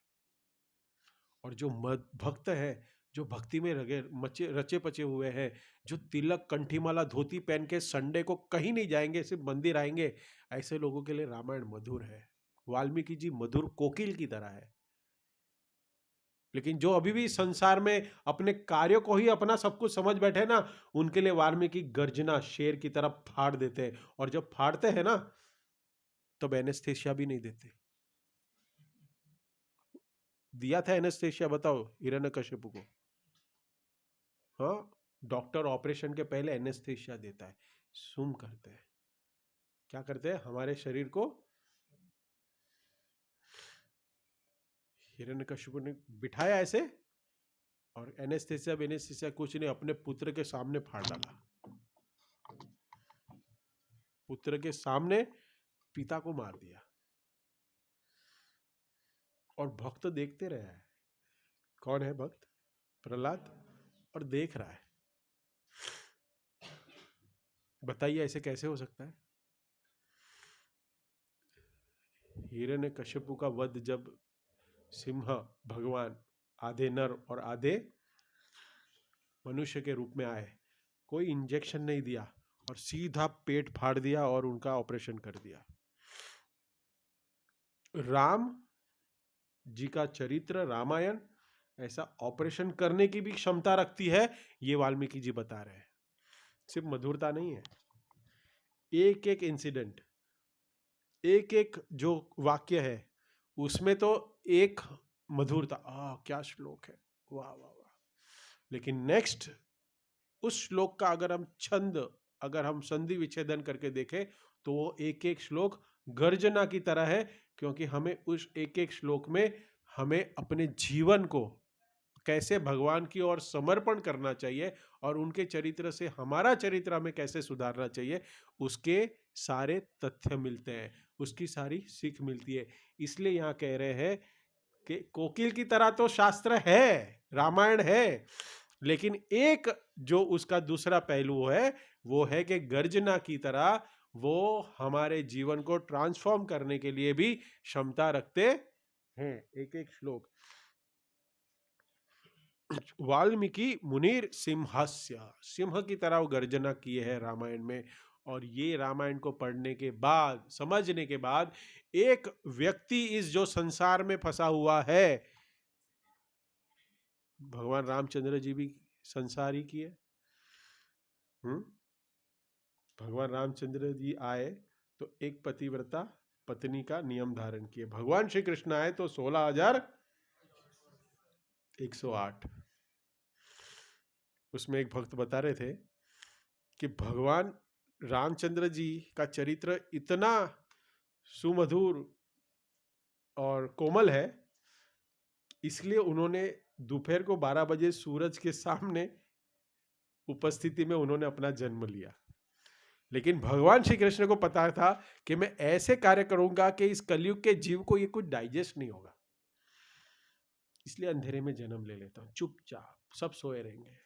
और जो भक्त है, जो भक्ति में रचे पचे हुए हैं, जो तिलक कंठीमाला धोती पहन के संडे को कहीं नहीं जाएंगे, सिर्फ मंदिर आएंगे, ऐसे लोगों के लिए रामायण मधुर है। वाल्मीकि जी मधुर कोकिल की तरह है। लेकिन जो अभी भी संसार में अपने कार्यों को ही अपना सब कुछ समझ बैठे ना, उनके लिए वाल्मीकि गर्जना शेर की तरह फाड़ देते हैं। और जब फाड़ते हैं ना, तब एनेस्थेशिया भी नहीं देते। दिया था एनेस्थेशिया, बताओ, हिरण्यकश्यप को? हाँ, डॉक्टर ऑपरेशन के पहले एनेस्थेशिया देता है, सुम करते हैं। क्या करते हैं? हमारे शरीर को हिरण्यकश्यप ने बिठाया ऐसे, और एनेस्थेसिया कुछ नहीं, अपने पुत्र के सामने फाड़ डाला। पुत्र के सामने पिता को मार दिया। और भक्त देखते रहे हैं। कौन है भक्त? प्रहलाद। और देख रहा है। बताइए ऐसे कैसे हो सकता है? हिरण्यकश्यप का वध जब सिंह भगवान आधे नर और आधे मनुष्य के रूप में आए, कोई इंजेक्शन नहीं दिया और सीधा पेट फाड़ दिया और उनका ऑपरेशन कर दिया। राम जी का चरित्र, रामायण ऐसा ऑपरेशन करने की भी क्षमता रखती है, ये वाल्मीकि जी बता रहे हैं। सिर्फ मधुरता नहीं है, एक एक इंसिडेंट, एक एक जो वाक्य है उसमें तो एक मधुरता, क्या श्लोक है, वाह वाह वाह। लेकिन नेक्स्ट उस श्लोक का अगर हम छंद, अगर हम संधि विच्छेदन करके देखें तो वो एक एक श्लोक गर्जना की तरह है, क्योंकि हमें उस एक एक श्लोक में हमें अपने जीवन को कैसे भगवान की ओर समर्पण करना चाहिए और उनके चरित्र से हमारा चरित्र हमें कैसे सुधारना चाहिए, उसके सारे तथ्य मिलते हैं, उसकी सारी सीख मिलती है। इसलिए यहाँ कह रहे हैं कि कोकिल की तरह तो शास्त्र है, रामायण है, लेकिन एक जो उसका दूसरा पहलू है वो है कि गर्जना की तरह वो हमारे जीवन को ट्रांसफॉर्म करने के लिए भी क्षमता रखते हैं। एक एक श्लोक, वाल्मीकि मुनिर सिंहस्य, सिंह की तरह वो गर्जना किए है रामायण में। और ये रामायण को पढ़ने के बाद, समझने के बाद, एक व्यक्ति इस जो संसार में फंसा हुआ है, भगवान रामचंद्र जी भी संसार ही किए। भगवान रामचंद्र जी आए तो एक पतिव्रता पत्नी का नियम धारण किए। भगवान श्री कृष्ण आए तो 16,108। उसमें एक भक्त बता रहे थे कि भगवान रामचंद्र जी का चरित्र इतना सुमधुर और कोमल है, इसलिए उन्होंने दोपहर को 12 बजे सूरज के सामने उपस्थिति में उन्होंने अपना जन्म लिया। लेकिन भगवान श्री कृष्ण को पता था कि मैं ऐसे कार्य करूंगा कि इस कलयुग के जीव को ये कुछ डाइजेस्ट नहीं होगा, इसलिए अंधेरे में जन्म ले लेता हूं, चुपचाप, सब सोए रहेंगे।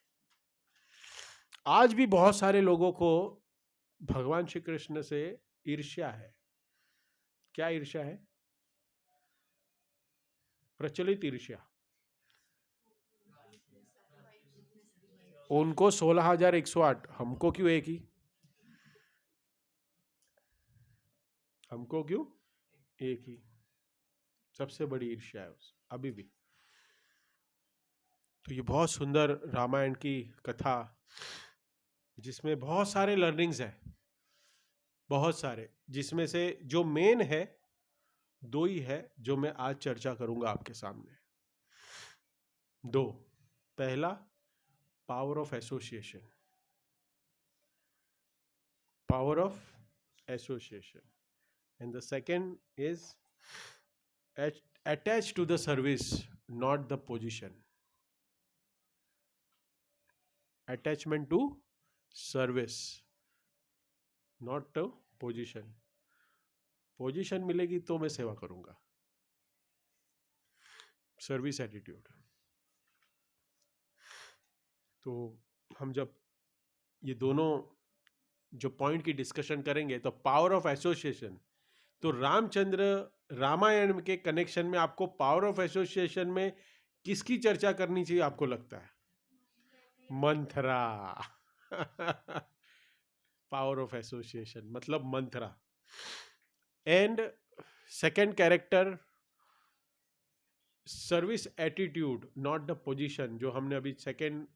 आज भी बहुत सारे लोगों को भगवान श्री कृष्ण से ईर्ष्या है। क्या ईर्ष्या है? प्रचलित ईर्ष्या। उनको 16,108, हमको क्यों एक ही? हमको क्यों एक ही? सबसे बड़ी ईर्ष्या है उस अभी भी। तो ये बहुत सुंदर रामायण की कथा, जिसमें बहुत सारे लर्निंग्स है, बहुत सारे, जिसमें से जो मेन है दो ही है जो मैं आज चर्चा करूंगा आपके सामने। दो, पहला power of association, power of association, and the second is attached to the service, not the position. Attachment to service, not to position. Position मिलेगी तो मैं सेवा करूंगा, सर्विस एटीट्यूड। तो हम जब ये दोनों जो पॉइंट की डिस्कशन करेंगे तो पावर ऑफ एसोसिएशन, तो रामचंद्र रामायण के कनेक्शन में आपको पावर ऑफ एसोसिएशन में किसकी चर्चा करनी चाहिए आपको लगता है? मंथरा। पावर ऑफ एसोसिएशन मतलब Manthara. And second character, service attitude not the position, जो हमने अभी सेकेंड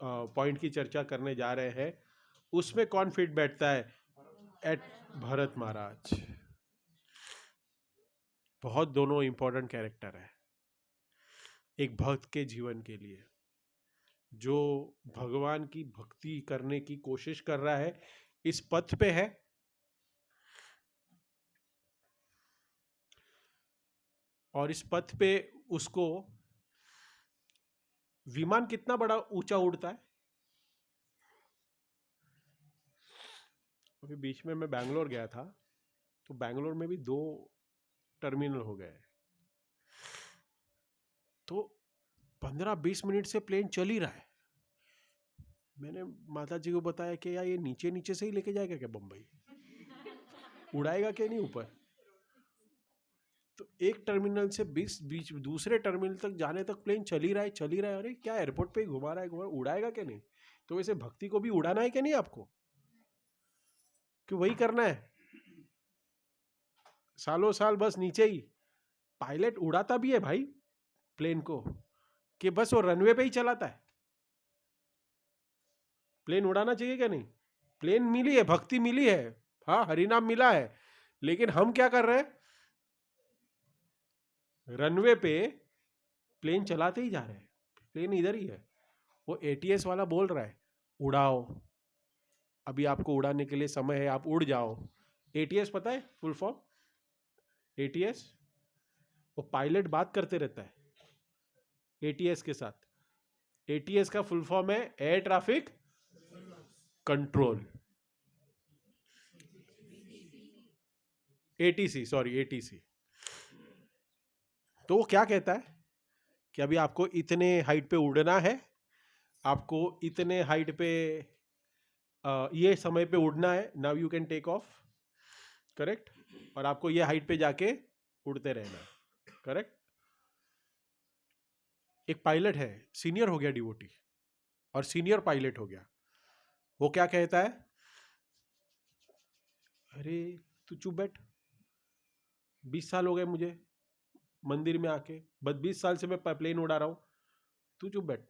पॉइंट की चर्चा करने जा रहे हैं, उसमें कौन फिट बैठता है? एट भरत महाराज। बहुत दोनों इंपॉर्टेंट कैरेक्टर है एक भक्त के जीवन के लिए, जो भगवान की भक्ति करने की कोशिश कर रहा है, इस पथ पे है, और इस पथ पे उसको विमान कितना बड़ा ऊंचा उड़ता है। अभी बीच में मैं बैंगलोर गया था, तो बैंगलोर में भी 2 टर्मिनल हो गए, तो 15-20 मिनट से प्लेन चल ही रहा है। मैंने माता जी को बताया कि यार ये नीचे नीचे से ही लेके जाएगा क्या बम्बई, उड़ाएगा क्या नहीं ऊपर? तो एक टर्मिनल से बीच दूसरे टर्मिनल तक जाने तक प्लेन चल ही रहा है, अरे क्या एयरपोर्ट पे ही घुमा रहा है, उड़ाएगा क्या नहीं? तो वैसे भक्ति को भी उड़ाना है कि नहीं आपको, कि वही करना है सालों साल बस नीचे ही? पायलट उड़ाता भी है भाई प्लेन को, कि बस वो रनवे पे ही चलाता है? प्लेन उड़ाना चाहिए क्या नहीं? प्लेन मिली है, भक्ति मिली है, हाँ हरिनाम मिला है, लेकिन हम क्या कर रहे हैं? रनवे पे प्लेन चलाते ही जा रहे हैं, प्लेन इधर ही है। वो एटीएस वाला बोल रहा है उड़ाओ, अभी आपको उड़ाने के लिए समय है, आप उड़ जाओ। एटीएस पता है फुल फॉर्म? एटीएस, वो पायलट बात करते रहता है एटीएस के साथ। एटीएस का फुल फॉर्म है air traffic control, ATC, sorry ATC. तो वो क्या कहता है कि अभी आपको इतने हाइट पे उड़ना है, आपको इतने हाइट पे ये समय पे उड़ना है, now you can take off, correct, और आपको ये हाइट पे जाके उड़ते रहना, करेक्ट। एक पायलट है, सीनियर हो गया डिवोटी और सीनियर पायलट हो गया, वो क्या कहता है? अरे तू चुप बैठ, 20 साल हो गए मुझे मंदिर में आके, बस 20 साल से मैं प्लेन उड़ा रहा हूं, तू चुप बैठ,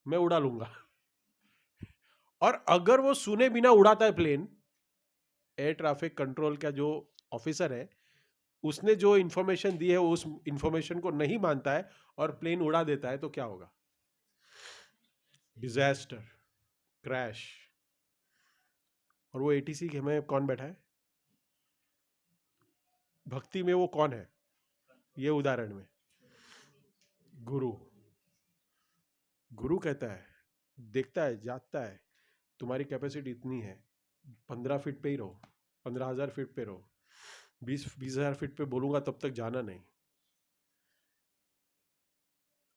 मैं उड़ा लूंगा। और अगर वो सुने बिना उड़ाता है प्लेन, एयर ट्रैफिक कंट्रोल का जो ऑफिसर है उसने जो इंफॉर्मेशन दी है उस इंफॉर्मेशन को नहीं मानता है और प्लेन उड़ा देता है, तो क्या होगा? Disaster, crash. और वो एटीसी के में कौन बैठा है? भक्ति में वो कौन है? ये उदाहरण में गुरु। गुरु कहता है, देखता है, जानता है तुम्हारी कैपेसिटी इतनी है, 15 फीट पे ही रहो, 15,000 फीट पे रहो, 20,000 फीट पे बोलूंगा तब तक जाना नहीं।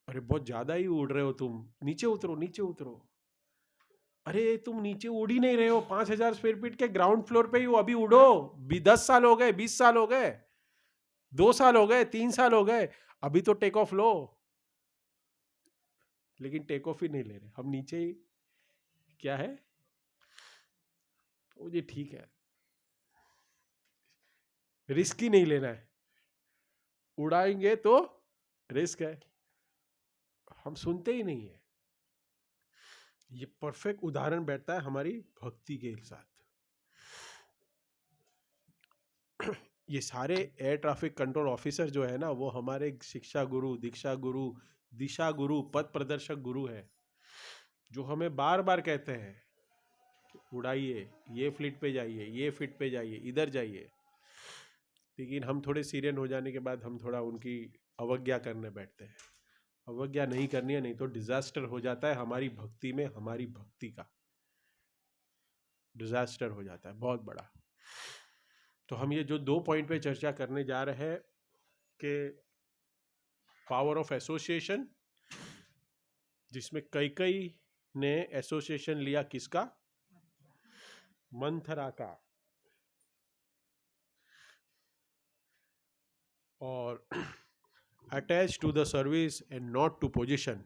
अरे बहुत ज्यादा ही उड़ रहे हो तुम, नीचे उतरो, नीचे उतरो। अरे तुम नीचे उड़ ही नहीं रहे हो, 5,000 स्क्वायर फीट के ग्राउंड फ्लोर पे ही हो, अभी उड़ो। 10 साल हो गए, 20 साल हो गए, 2 साल हो गए, 3 साल हो गए, अभी तो टेक ऑफ लो। लेकिन टेक ऑफ ही नहीं ले रहे हम, नीचे ही क्या है? तो जी ठीक है, रिस्क ही नहीं लेना है, उड़ाएंगे तो रिस्क है, हम सुनते ही नहीं है। ये परफेक्ट उदाहरण बैठता है हमारी भक्ति के साथ। ये सारे एयर ट्रैफिक कंट्रोल ऑफिसर जो है ना, वो हमारे शिक्षा गुरु, दीक्षा गुरु, दिशा गुरु, पथ प्रदर्शक गुरु है, जो हमें बार बार कहते हैं उड़ाइए, ये फ्लीट पे जाइए, ये फ्लीट पे जाइए, इधर जाइए। लेकिन हम थोड़े सीरियस हो जाने के बाद हम थोड़ा उनकी अवज्ञा करने बैठते हैं। अवज्ञा नहीं करनी है, नहीं तो डिजास्टर हो जाता है हमारी भक्ति में, हमारी भक्ति का डिजास्टर हो जाता है बहुत बड़ा। तो हम ये जो 2 पॉइंट पे चर्चा करने जा रहे हैं कि पावर ऑफ एसोसिएशन, जिसमें कैकेयी ने एसोसिएशन लिया किसका? मंथरा का। और attach to the service and not to position,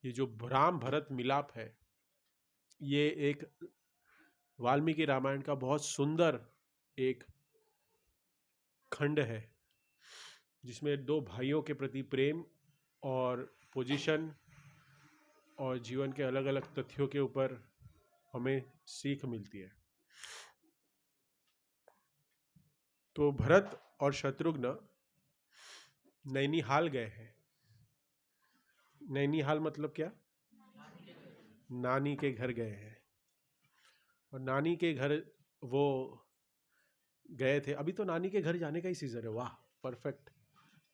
ये जो राम भरत मिलाप है, ये एक वाल्मीकि रामायण का बहुत सुंदर एक खंड है, जिसमें 2 भाइयों के प्रति प्रेम और पोजीशन और जीवन के अलग अलग तथ्यों के ऊपर हमें सीख मिलती है। तो भरत और शत्रुघ्न नैनीहाल गए हैं। नैनीहाल मतलब क्या? नानी के घर गए हैं। और नानी के घर वो गए थे, अभी तो नानी के घर जाने का ही सीजन है। वाह परफेक्ट,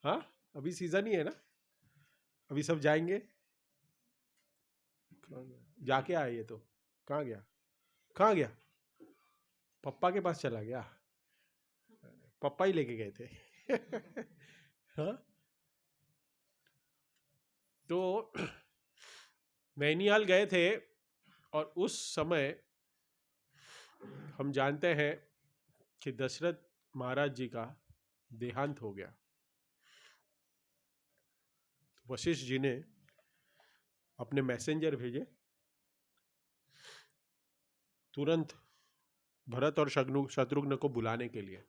हाँ अभी सीजन ही है ना, अभी सब जाएंगे। जाके आए, ये तो कहाँ गया? कहाँ गया? पप्पा के पास चला गया, पप्पा ही लेके गए थे। हाँ तो नैनीहाल गए थे, और उस समय हम जानते हैं कि दशरथ महाराज जी का देहांत हो गया। वशिष्ठ जी ने अपने मैसेंजर भेजे तुरंत भरत और शत्रुघ्न को बुलाने के लिए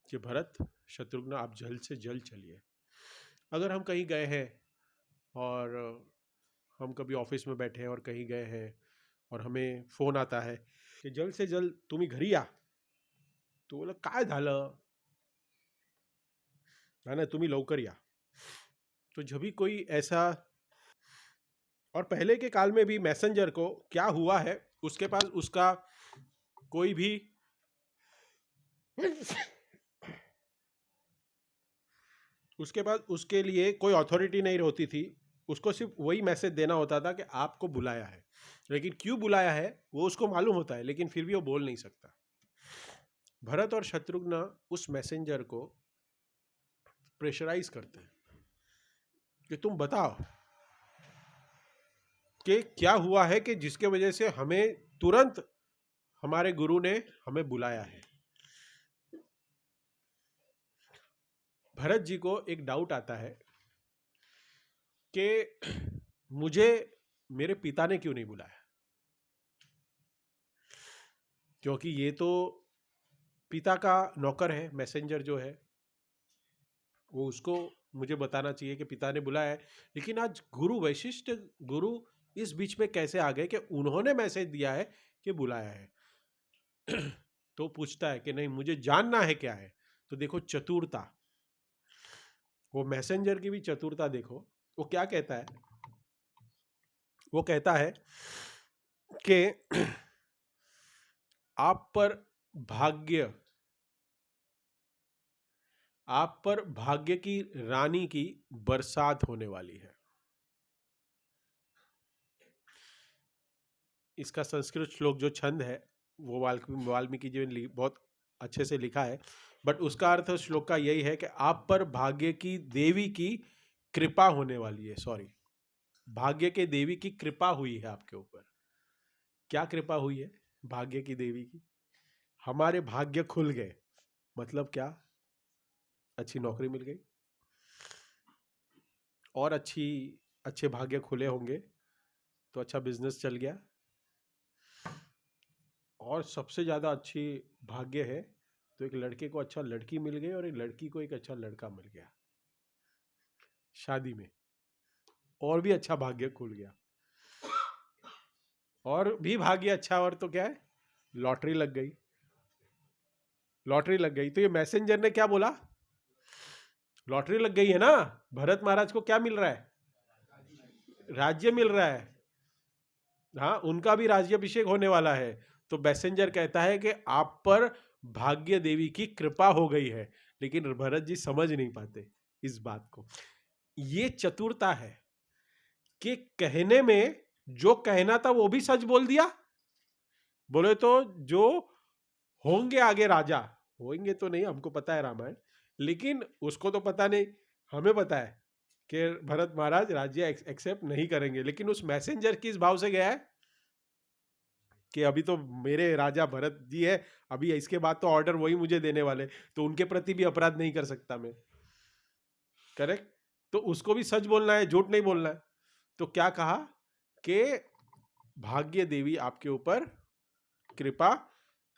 कि भरत शत्रुघ्न आप जल्द से जल्द चलिए। अगर हम कहीं गए हैं और हम कभी ऑफिस में बैठे हैं और कहीं गए हैं और हमें फोन आता है कि जल्द से जल्द तुम्ही घरी या, तो बोला काय झालं, ना तुम्ही लवकर या। तो जब भी कोई ऐसा, और पहले के काल में भी मैसेंजर को क्या हुआ है, उसके पास उसका कोई भी उसके पास उसके लिए कोई अथॉरिटी नहीं होती थी। उसको सिर्फ वही मैसेज देना होता था कि आपको बुलाया है, लेकिन क्यों बुलाया है वो उसको मालूम होता है, लेकिन फिर भी वो बोल नहीं सकता। भरत और शत्रुघ्न उस मैसेंजर को प्रेशराइज करते हैं कि तुम बताओ कि क्या हुआ है कि जिसके वजह से हमें तुरंत हमारे गुरु ने हमें बुलाया है। भरत जी को एक डाउट आता है कि मुझे मेरे पिता ने क्यों नहीं बुलाया, क्योंकि ये तो पिता का नौकर है, मैसेंजर जो है वो उसको मुझे बताना चाहिए कि पिता ने बुलाया है। लेकिन आज गुरु वैशिष्ट गुरु इस बीच में कैसे आ गए कि उन्होंने मैसेज दिया है कि बुलाया है। तो पूछता है कि नहीं मुझे जानना है क्या है। तो देखो चतुरता, वो मैसेंजर की भी चतुरता देखो। वो क्या कहता है, वो कहता है कि आप पर भाग्य, आप पर भाग्य की रानी की बरसात होने वाली है। इसका संस्कृत श्लोक जो छंद है वो वाल्मीकि जी ने बहुत अच्छे से लिखा है, बट उसका अर्थ श्लोक का यही है कि आप पर भाग्य की देवी की कृपा होने वाली है। सॉरी, भाग्य के देवी की कृपा हुई है आपके ऊपर। क्या कृपा हुई है भाग्य की देवी की? हमारे भाग्य खुल गए, मतलब क्या, अच्छी नौकरी मिल गई, और अच्छे भाग्य खुले होंगे तो अच्छा बिजनेस चल गया, और सबसे ज़्यादा अच्छी भाग्य है तो एक लड़के को अच्छा लड़की मिल गई और एक लड़की को एक अच्छा लड़का मिल गया शादी में, और भी अच्छा भाग्य खुल गया। और भी भाग्य अच्छा, और तो क्या है, लॉटरी लग गई, लॉटरी लग गई। तो ये मैसेंजर ने क्या बोला, लॉटरी लग गई है ना, भरत महाराज को क्या मिल रहा है, राज्य मिल रहा है। हाँ, उनका भी राज्याभिषेक होने वाला है। तो मैसेंजर कहता है कि आप पर भाग्य देवी की कृपा हो गई है, लेकिन भरत जी समझ नहीं पाते इस बात को। ये चतुरता है कि कहने में जो कहना था वो भी सच बोल दिया। बोले तो जो होंगे आगे राजा, होंगे तो नहीं, हमको पता है रामायण, लेकिन उसको तो पता नहीं, हमें पता है कि भरत महाराज राज्य एक्सेप्ट नहीं करेंगे। लेकिन उस मैसेंजर किस भाव से गया है कि अभी तो मेरे राजा भरत जी है, अभी इसके बाद तो ऑर्डर वही मुझे देने वाले, तो उनके प्रति भी अपराध नहीं कर सकता मैं, करेक्ट। तो उसको भी सच बोलना है, झूठ नहीं बोलना है। तो क्या कहा कि भाग्य देवी आपके ऊपर कृपा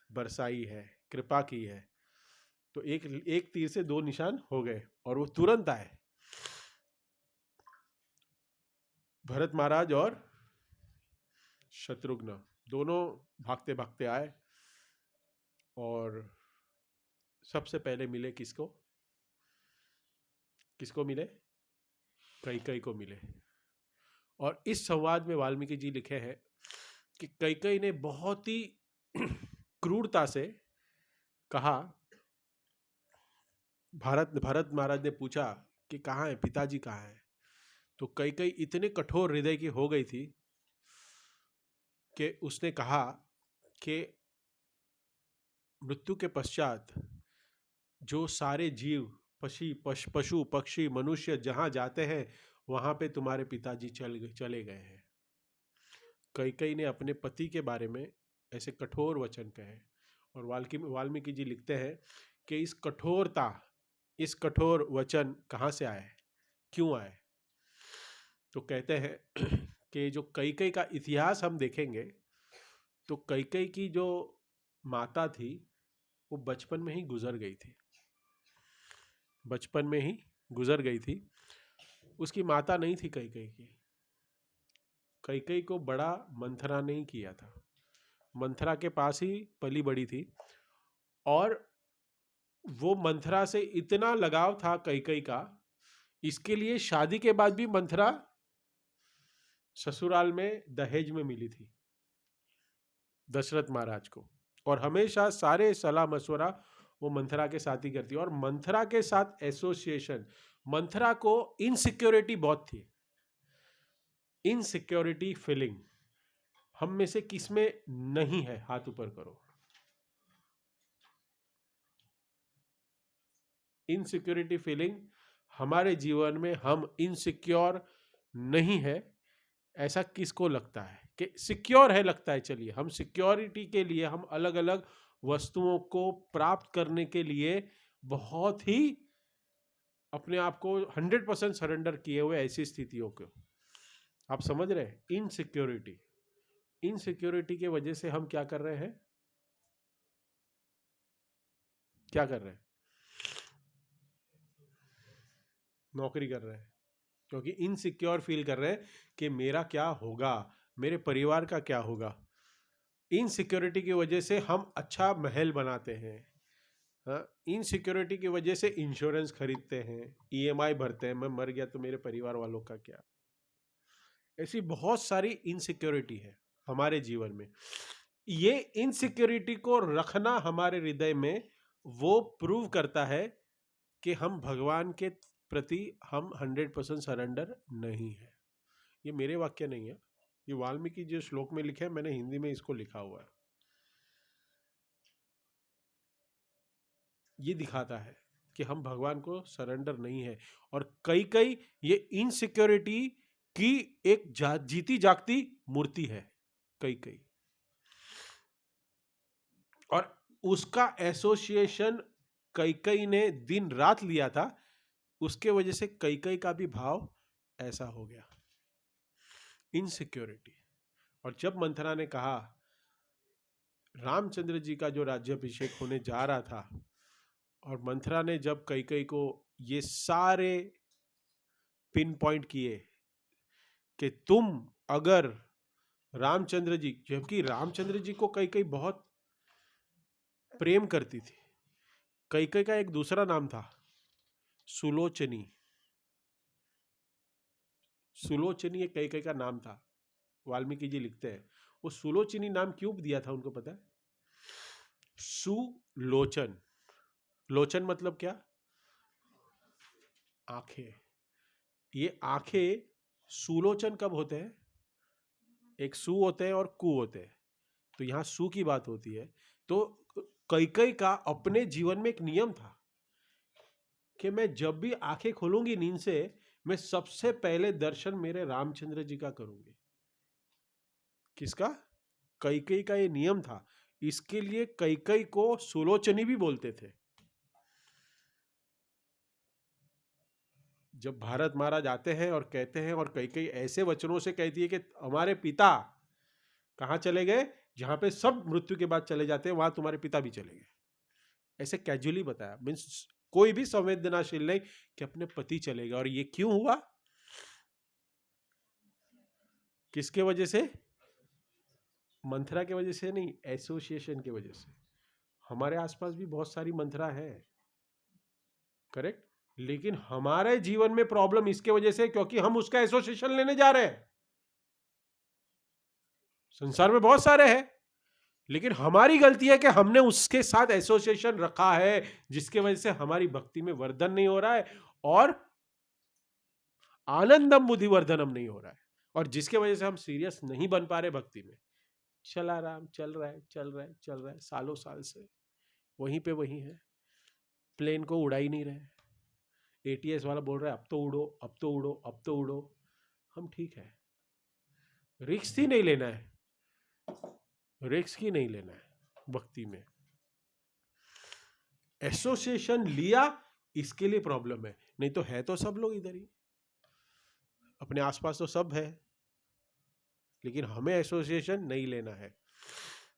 बरसाई है, कृपा की है। तो एक एक तीर से दो निशान हो गए और वो तुरंत आए, भरत महाराज और शत्रुघ्न दोनों भागते भागते आए और सबसे पहले मिले किसको, किसको मिले, कैकेयी को मिले। और इस संवाद में वाल्मीकि जी लिखे हैं कि कैकेयी ने बहुत ही क्रूरता से कहा, भरत महाराज ने पूछा कि कहाँ है पिताजी, कहाँ है। तो कैकेयी इतने कठोर हृदय की हो गई थी कि उसने कहा कि मृत्यु के पश्चात जो सारे जीव पशु पक्षी मनुष्य जहां जाते हैं वहां पे तुम्हारे पिताजी चले गए हैं। कैकेयी ने अपने पति के बारे में ऐसे कठोर वचन कहे। और वाल्मीकि जी लिखते हैं कि इस कठोर वचन कहाँ से आए, क्यों आए। तो कहते हैं कि जो कैकेयी का इतिहास हम देखेंगे तो कैकेयी की जो माता थी वो बचपन में ही गुजर गई थी, बचपन में ही गुजर गई थी। उसकी माता नहीं थी कैकेयी की। कैकेयी को बड़ा मंथरा ने ही किया था, मंथरा के पास ही पली बड़ी थी। और वो मंथरा से इतना लगाव था कैकेयी का, इसके लिए शादी के बाद भी मंथरा ससुराल में दहेज में मिली थी दशरथ महाराज को, और हमेशा सारे सलाह मशवरा वो मंथरा के साथ ही करती। और मंथरा के साथ एसोसिएशन, मंथरा को इनसिक्योरिटी बहुत थी, इनसिक्योरिटी फीलिंग। हम में से किसमें नहीं है? हाथ ऊपर करो। इनसिक्योरिटी फीलिंग हमारे जीवन में, हम इनसिक्योर नहीं है ऐसा किसको लगता है कि सिक्योर है? लगता है। चलिए, हम सिक्योरिटी के लिए हम अलग अलग वस्तुओं को प्राप्त करने के लिए बहुत ही अपने आप को 100% सरेंडर किए हुए ऐसी स्थितियों को, आप समझ रहे हैं? इनसिक्योरिटी, इनसिक्योरिटी के वजह से हम क्या कर रहे हैं? क्या कर रहे हैं? नौकरी कर रहे हैं, क्योंकि इनसिक्योर फील कर रहे हैं कि मेरा क्या होगा, मेरे परिवार का क्या होगा। इनसिक्योरिटी की वजह से हम अच्छा महल बनाते हैं, इनसिक्योरिटी की वजह से इंश्योरेंस खरीदते हैं, ईएमआई भरते हैं, मैं मर गया तो मेरे परिवार वालों का क्या। ऐसी बहुत सारी इनसिक्योरिटी है हमारे जीवन में। ये इनसिक्योरिटी को रखना हमारे हृदय में वो प्रूव करता है कि हम भगवान के प्रति हम 100% सरेंडर नहीं है। ये मेरे वाक्य नहीं है, ये वाल्मीकि जो श्लोक में लिखे हैं, मैंने हिंदी में इसको लिखा हुआ है। ये दिखाता है कि हम भगवान को सरेंडर नहीं है। और कई ये इनसिक्योरिटी की एक जीती जागती मूर्ति है कई। और उसका एसोसिएशन कई ने दिन रात लिया था, उसके वजह से कई का भी भाव ऐसा हो गया, इनसिक्योरिटी। और जब मंथरा ने कहा, रामचंद्र जी का जो राज्याभिषेक होने जा रहा था, और मंथरा ने जब कई को ये सारे पिन पॉइंट किए कि तुम अगर रामचंद्र जी, जबकि रामचंद्र जी को कई बहुत प्रेम करती थी। कई का एक दूसरा नाम था सुलोचनी, सुलोचनी एक कई का नाम था। वाल्मीकि जी लिखते हैं वो सुलोचनी नाम क्यों दिया था उनको पता है? सुलोचन, लोचन मतलब क्या? आंखें। ये आंखें सुलोचन कब होते हैं? एक सु होते हैं और कु होते हैं, तो यहां सु की बात होती है। तो कई का अपने जीवन में एक नियम था कि मैं जब भी आंखें खोलूंगी नींद से, मैं सबसे पहले दर्शन मेरे रामचंद्र जी का करूंगी। किसका? कई का ये नियम था। इसके लिए कई को सुलोचनी भी बोलते थे। जब भारत महाराज आते हैं और कहते हैं, और कई ऐसे वचनों से कहती है कि हमारे पिता कहां चले गए, जहां पे सब मृत्यु के बाद चले जाते हैं वहां तुम्हारे पिता भी चले गए। ऐसे कैजुअली बताया, मीन्स कोई भी संवेदनाशील नहीं कि अपने पति चले गए। और ये क्यों हुआ? किसके वजह से? मंथरा के वजह से नहीं, एसोसिएशन की वजह से। हमारे आसपास भी बहुत सारी मंथरा है, करेक्ट, लेकिन हमारे जीवन में प्रॉब्लम इसके वजह से क्योंकि हम उसका एसोसिएशन लेने जा रहे हैं। संसार में बहुत सारे हैं, लेकिन हमारी गलती है कि हमने उसके साथ एसोसिएशन रखा है, जिसके वजह से हमारी भक्ति में वर्धन नहीं हो रहा है और आनंदम बुद्धिवर्धनम नहीं हो रहा है, और जिसके वजह से हम सीरियस नहीं बन पा रहे भक्ति में। चला राम, चल रहा है, चल रहा है, चल रहा है, सालों साल से वहीं पे वहीं है, प्लेन को उड़ा ही नहीं रहे। एटीएस वाला बोल रहा है अब तो उड़ो, अब तो उड़ो, अब तो उड़ो। हम ठीक है, रिस्क ही नहीं लेना है, रिस्क ही नहीं लेना है भक्ति में। एसोसिएशन लिया इसके लिए प्रॉब्लम है, नहीं तो है तो सब लोग इधर ही। अपने आसपास तो सब है, लेकिन हमें एसोसिएशन नहीं लेना है।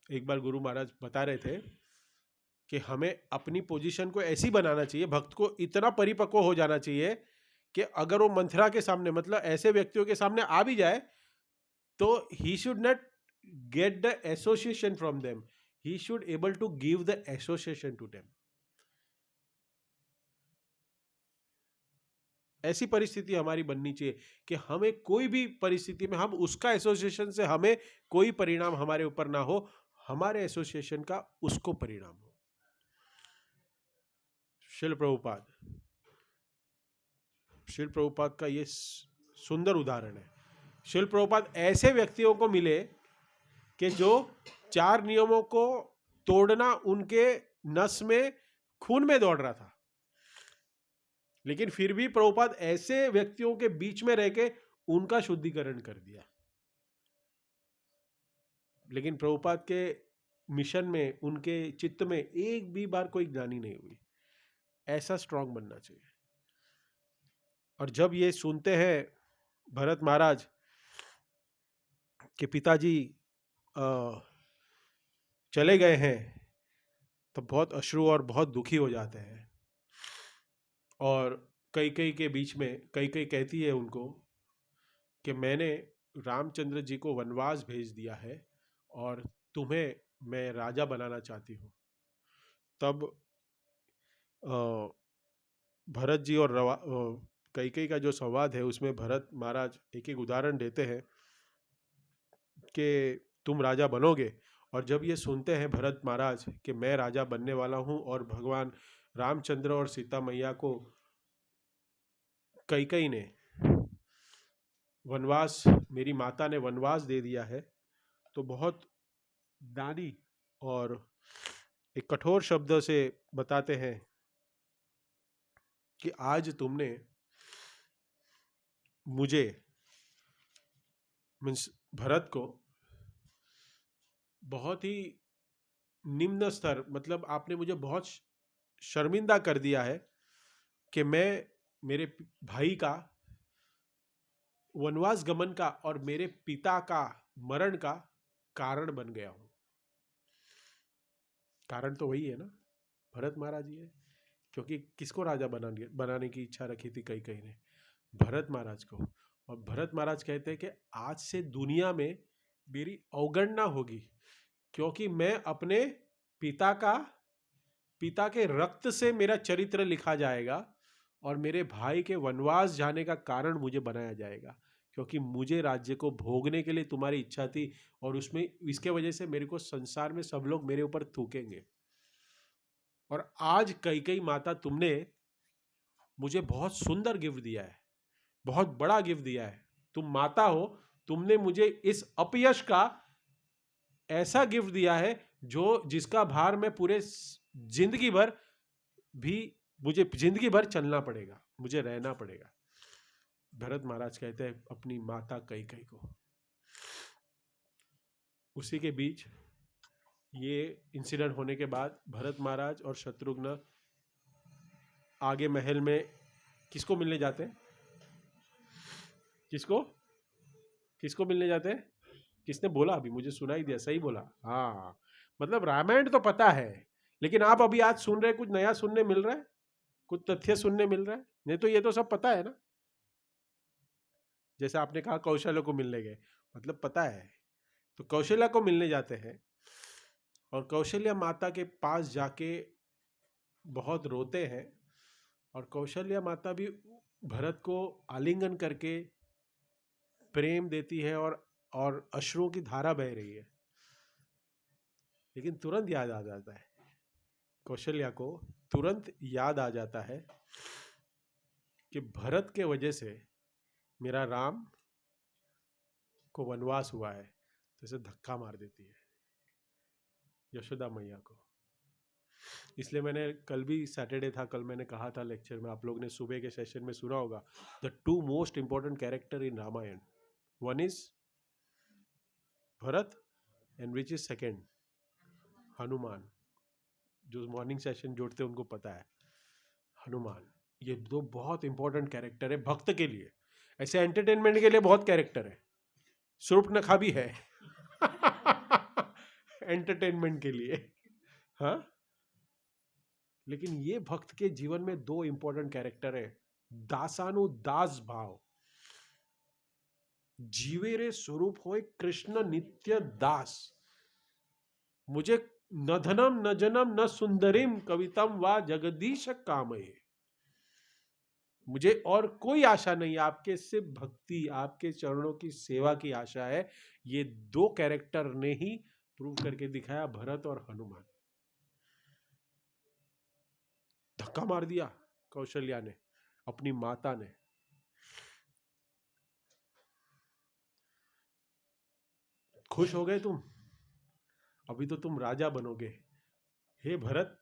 एक बार गुरु महाराज बता रहे थे कि हमें अपनी पोजीशन को ऐसी बनाना चाहिए, भक्त को इतना परिपक्व हो जाना चाहिए कि अगर वो मंथरा के सामने, मतलब ऐसे व्यक्तियों के सामने आ भी जाए, तो he should not get the association from them, he should able to give the association to them. ऐसी परिस्थिति हमारी बननी चाहिए कि हमें कोई भी परिस्थिति में, हम उसका एसोसिएशन से हमें कोई परिणाम हमारे ऊपर ना हो, हमारे एसोसिएशन का उसको परिणाम हो। शिल प्रभुपाद का ये सुंदर उदाहरण है। शिल प्रभुपाद ऐसे व्यक्तियों को मिले कि जो 4 नियमों को तोड़ना उनके नस में, खून में दौड़ रहा था, लेकिन फिर भी प्रभुपाद ऐसे व्यक्तियों के बीच में रह के उनका शुद्धिकरण कर दिया। लेकिन प्रभुपाद के मिशन में, उनके चित्त में एक भी बार कोई ग्लानि नहीं हुई। ऐसा स्ट्रांग बनना चाहिए। और जब ये सुनते हैं भरत महाराज के पिताजी चले गए हैं, तो बहुत अश्रु और बहुत दुखी हो जाते हैं। और कैकेयी के बीच में कैकेयी कहती है उनको कि मैंने रामचंद्र जी को वनवास भेज दिया है और तुम्हें मैं राजा बनाना चाहती हूँ। तब भरत जी और कैकेयी का जो संवाद है, उसमें भरत महाराज एक एक उदाहरण देते हैं कि तुम राजा बनोगे। और जब ये सुनते हैं भरत महाराज कि मैं राजा बनने वाला हूँ और भगवान रामचंद्र और सीता मैया को कैकेयी ने वनवास, मेरी माता ने वनवास दे दिया है, तो बहुत दानी और एक कठोर शब्द से बताते हैं कि आज तुमने मुझे, मीन्स भरत को, बहुत ही निम्न स्तर, मतलब आपने मुझे बहुत शर्मिंदा कर दिया है कि मैं मेरे भाई का वनवास गमन का और मेरे पिता का मरण का कारण बन गया हूं। कारण तो वही है ना, भरत महाराज ही है, क्योंकि किसको राजा बनाने की इच्छा रखी थी कैकेयी ने? भरत महाराज को। और भरत महाराज कहते हैं कि आज से दुनिया में मेरी अवगणना होगी, क्योंकि मैं अपने पिता के रक्त से मेरा चरित्र लिखा जाएगा और मेरे भाई के वनवास जाने का कारण मुझे बनाया जाएगा, क्योंकि मुझे राज्य को भोगने के लिए तुम्हारी इच्छा थी, और उसमें इसके वजह से मेरे को संसार में सब लोग मेरे ऊपर थूकेंगे। और आज कैकेयी माता, तुमने मुझे बहुत सुंदर गिफ्ट दिया है, बहुत बड़ा गिफ्ट दिया है। तुम माता हो, तुमने मुझे इस अपयश का ऐसा गिफ्ट दिया है जो जिसका भार मैं पूरे जिंदगी भर भी, मुझे जिंदगी भर चलना पड़ेगा, मुझे रहना पड़ेगा। भरत महाराज कहते हैं अपनी माता कैकेयी को। उसी के बीच ये इंसिडेंट होने के बाद भरत महाराज और शत्रुघ्न आगे महल में किसको मिलने जाते हैं? किसको मिलने जाते हैं? किसने बोला? अभी मुझे सुनाई दिया, सही बोला। हाँ, मतलब रामायण तो पता है, लेकिन आप अभी आज सुन रहे, कुछ नया सुनने मिल रहा है, कुछ तथ्य सुनने मिल रहा है? नहीं तो ये तो सब पता है ना। जैसे आपने कहा कौशल्य को मिलने गए, मतलब पता है। तो कौशल्या को मिलने जाते हैं और कौशल्या माता के पास जाके बहुत रोते हैं, और कौशल्या माता भी भरत को आलिंगन करके प्रेम देती है और अश्रुओं की धारा बह रही है। लेकिन तुरंत याद आ जाता है, कौशल्या को तुरंत याद आ जाता है कि भरत के वजह से मेरा राम को वनवास हुआ है, तो इसे धक्का मार देती है यशोदा मैया को। इसलिए मैंने कल भी, सैटरडे था, कल मैंने कहा था लेक्चर में, आप लोग ने सुबह के सेशन में सुना होगा, the 2 most important character in Ramayana, one is Bharat and which is second Hanuman. जो मॉर्निंग सेशन जोड़ते हैं उनको पता है, हनुमान। ये 2 बहुत इंपॉर्टेंट कैरेक्टर है भक्त के लिए। ऐसे एंटरटेनमेंट के लिए बहुत कैरेक्टर है, शूर्पणखा भी है एंटरटेनमेंट के लिए, हाँ। लेकिन ये भक्त के जीवन में दो इंपॉर्टेंट कैरेक्टर है, दासानुदास भाव, जीवे रे स्वरूप होए कृष्ण नित्य दास, मुझे न धनम न जनम न सुंदरिम कवितम व जगदीश कामये, मुझे और कोई आशा नहीं, आपके सिर्फ भक्ति, आपके चरणों की सेवा की आशा है। ये दो कैरेक्टर ने ही प्रूव करके दिखाया, भरत और हनुमान। धक्का मार दिया कौशल्या ने, अपनी माता ने। खुश हो गए तुम, अभी तो तुम राजा बनोगे। हे भरत,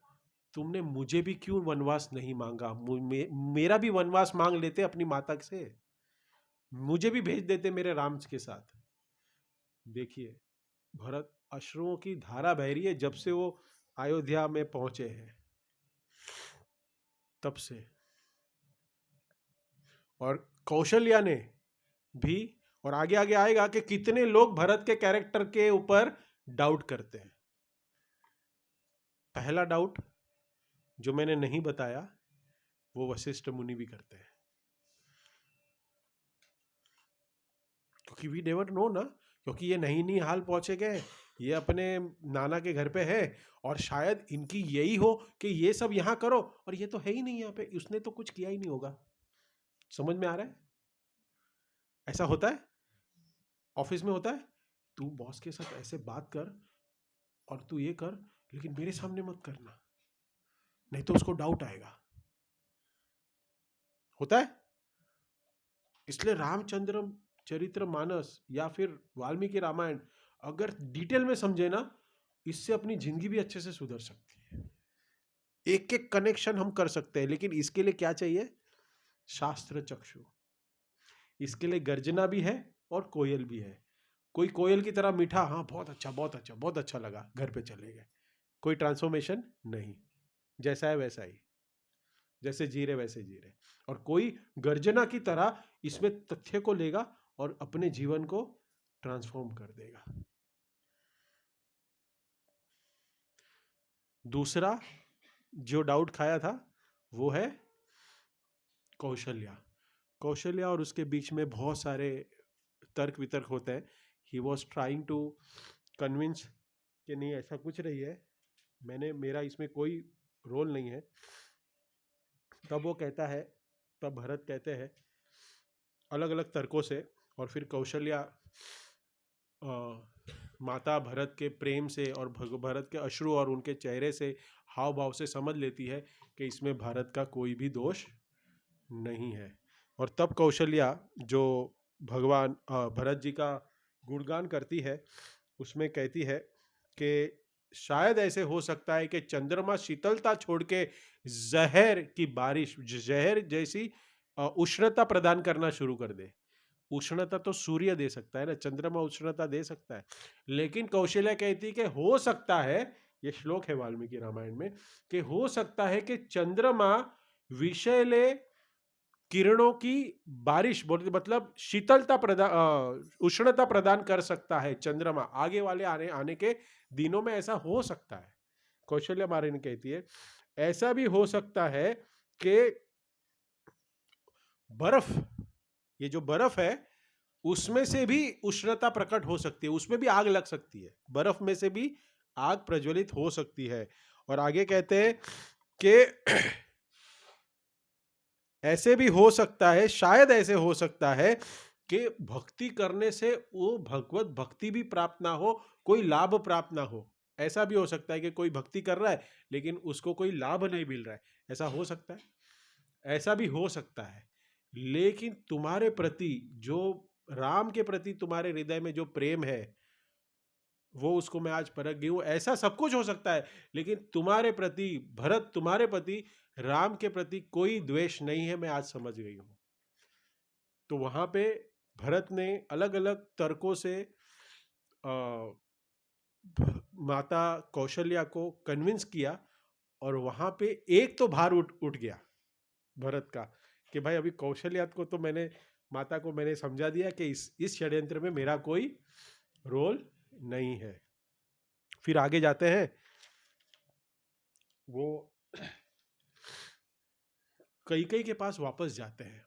तुमने मुझे भी क्यों वनवास नहीं मांगा, मेरा भी वनवास मांग लेते अपनी माता से, मुझे भी भेज देते मेरे राम के साथ। देखिए भरत, अश्रुओं की धारा बह रही है जब से वो अयोध्या में पहुंचे हैं, तब से। और कौशल्या ने भी, और आगे आगे आएगा कि कितने लोग भरत के कैरेक्टर के ऊपर डाउट करते हैं। पहला डाउट जो मैंने नहीं बताया वो वशिष्ठ मुनि भी करते हैं, क्योंकि वी नेवर नो ना, क्योंकि ये नहीं हाल पहुंचे गए, ये अपने नाना के घर पे है, और शायद इनकी यही हो कि ये सब यहां करो, और ये तो है ही नहीं यहाँ पे, उसने तो कुछ किया ही नहीं होगा। समझ में आ रहा है? ऐसा होता है, ऑफिस में होता है, तू बॉस के साथ ऐसे बात कर और तू ये कर, लेकिन मेरे सामने मत करना, नहीं तो उसको डाउट आएगा। होता है। इसलिए रामचंद्र चरित्र मानस या फिर वाल्मीकि रामायण अगर डिटेल में समझे ना, इससे अपनी जिंदगी भी अच्छे से सुधर सकती है। एक एक कनेक्शन हम कर सकते हैं, लेकिन इसके लिए क्या चाहिए? शास्त्र चक्षु। इसके लिए गर्जना भी है और कोयल भी है। कोई कोयल की तरह मीठा, हाँ बहुत अच्छा बहुत अच्छा बहुत अच्छा लगा, घर पे चले गए, कोई ट्रांसफॉर्मेशन नहीं, जैसा है वैसा ही, जैसे जी रहे वैसे जी रहे। और कोई गर्जना की तरह इसमें तथ्य को लेगा और अपने जीवन को ट्रांसफॉर्म कर देगा। दूसरा जो डाउट खाया था वो है कौशल्या। कौशल्या और उसके बीच में बहुत सारे तर्क वितर्क होते हैं। He was trying to convince कि नहीं ऐसा कुछ नहीं है, मेरा इसमें कोई रोल नहीं है। तब वो कहता है, तब भरत कहते हैं अलग अलग तर्कों से, और फिर कौशल्या माता भरत के प्रेम से और भरत के अश्रु और उनके चेहरे से, हाव भाव से समझ लेती है कि इसमें भारत का कोई भी दोष नहीं है। और तब कौशल्या जो भगवान भरत जी का गुणगान करती है, उसमें कहती है कि शायद ऐसे हो सकता है कि चंद्रमा शीतलता छोड़ के जहर की बारिश, जहर जैसी उष्णता प्रदान करना शुरू कर दे। उष्णता तो सूर्य दे सकता है ना, चंद्रमा उष्णता दे सकता है, लेकिन कौशल्या कहती है कि हो सकता है, ये श्लोक है वाल्मीकि रामायण में, कि हो सकता है कि चंद्रमा विषैले किरणों की बारिश, मतलब शीतलता प्रदान, उष्णता प्रदान कर सकता है चंद्रमा, आगे वाले आने के दिनों में ऐसा हो सकता है। कौशल्या मारिन कहती है ऐसा भी हो सकता है कि बर्फ, ये जो बर्फ है उसमें से भी उष्णता प्रकट हो सकती है, उसमें भी आग लग सकती है, बर्फ में से भी आग प्रज्वलित हो सकती है। और आगे कहते हैं कि ऐसे भी हो सकता है, शायद ऐसे हो सकता है कि भक्ति करने से वो भगवत भक्ति भी प्राप्त ना हो, कोई लाभ प्राप्त ना हो। ऐसा भी हो सकता है कि कोई भक्ति कर रहा है लेकिन उसको कोई लाभ नहीं मिल रहा है, ऐसा हो सकता है, ऐसा भी हो सकता है। लेकिन तुम्हारे प्रति जो राम के प्रति तुम्हारे हृदय में जो प्रेम है वो, उसको मैं आज परख गई हूं। ऐसा सब कुछ हो सकता है, लेकिन तुम्हारे प्रति भरत, तुम्हारे प्रति राम के प्रति कोई द्वेष नहीं है, मैं आज समझ गई हूं। तो वहां पे भरत ने अलग अलग तर्कों से माता कौशल्या को कन्विंस किया, और वहां पे एक तो भार उठ गया भरत का कि भाई अभी कौशल्या को तो मैंने माता को मैंने समझा दिया कि इस षड्यंत्र में मेरा कोई रोल नहीं है। फिर आगे जाते हैं, वो कैकेयी के पास वापस जाते हैं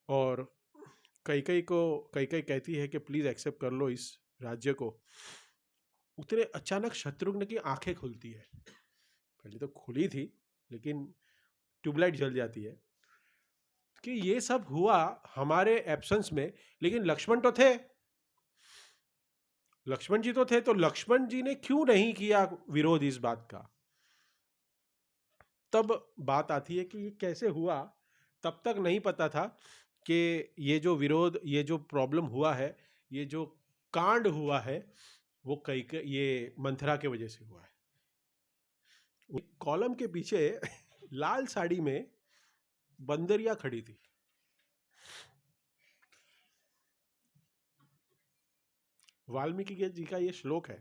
और कैकेयी कहती है कि प्लीज एक्सेप्ट कर लो इस राज्य को। उतने अचानक शत्रुघ्न की आंखें खुलती है, पहले तो खुली थी लेकिन ट्यूबलाइट जल जाती है कि ये सब हुआ हमारे एब्सेंस में, लेकिन लक्ष्मण तो थे, लक्ष्मण जी तो थे, तो लक्ष्मण जी ने क्यों नहीं किया विरोध इस बात का। तब बात आती है कि ये कैसे हुआ। तब तक नहीं पता था कि ये जो विरोध, ये जो प्रॉब्लम हुआ है, ये जो कांड हुआ है, वो ये मंथरा के वजह से हुआ है। कॉलम के पीछे लाल साड़ी में बंदरिया खड़ी थी। वाल्मीकि जी का ये श्लोक है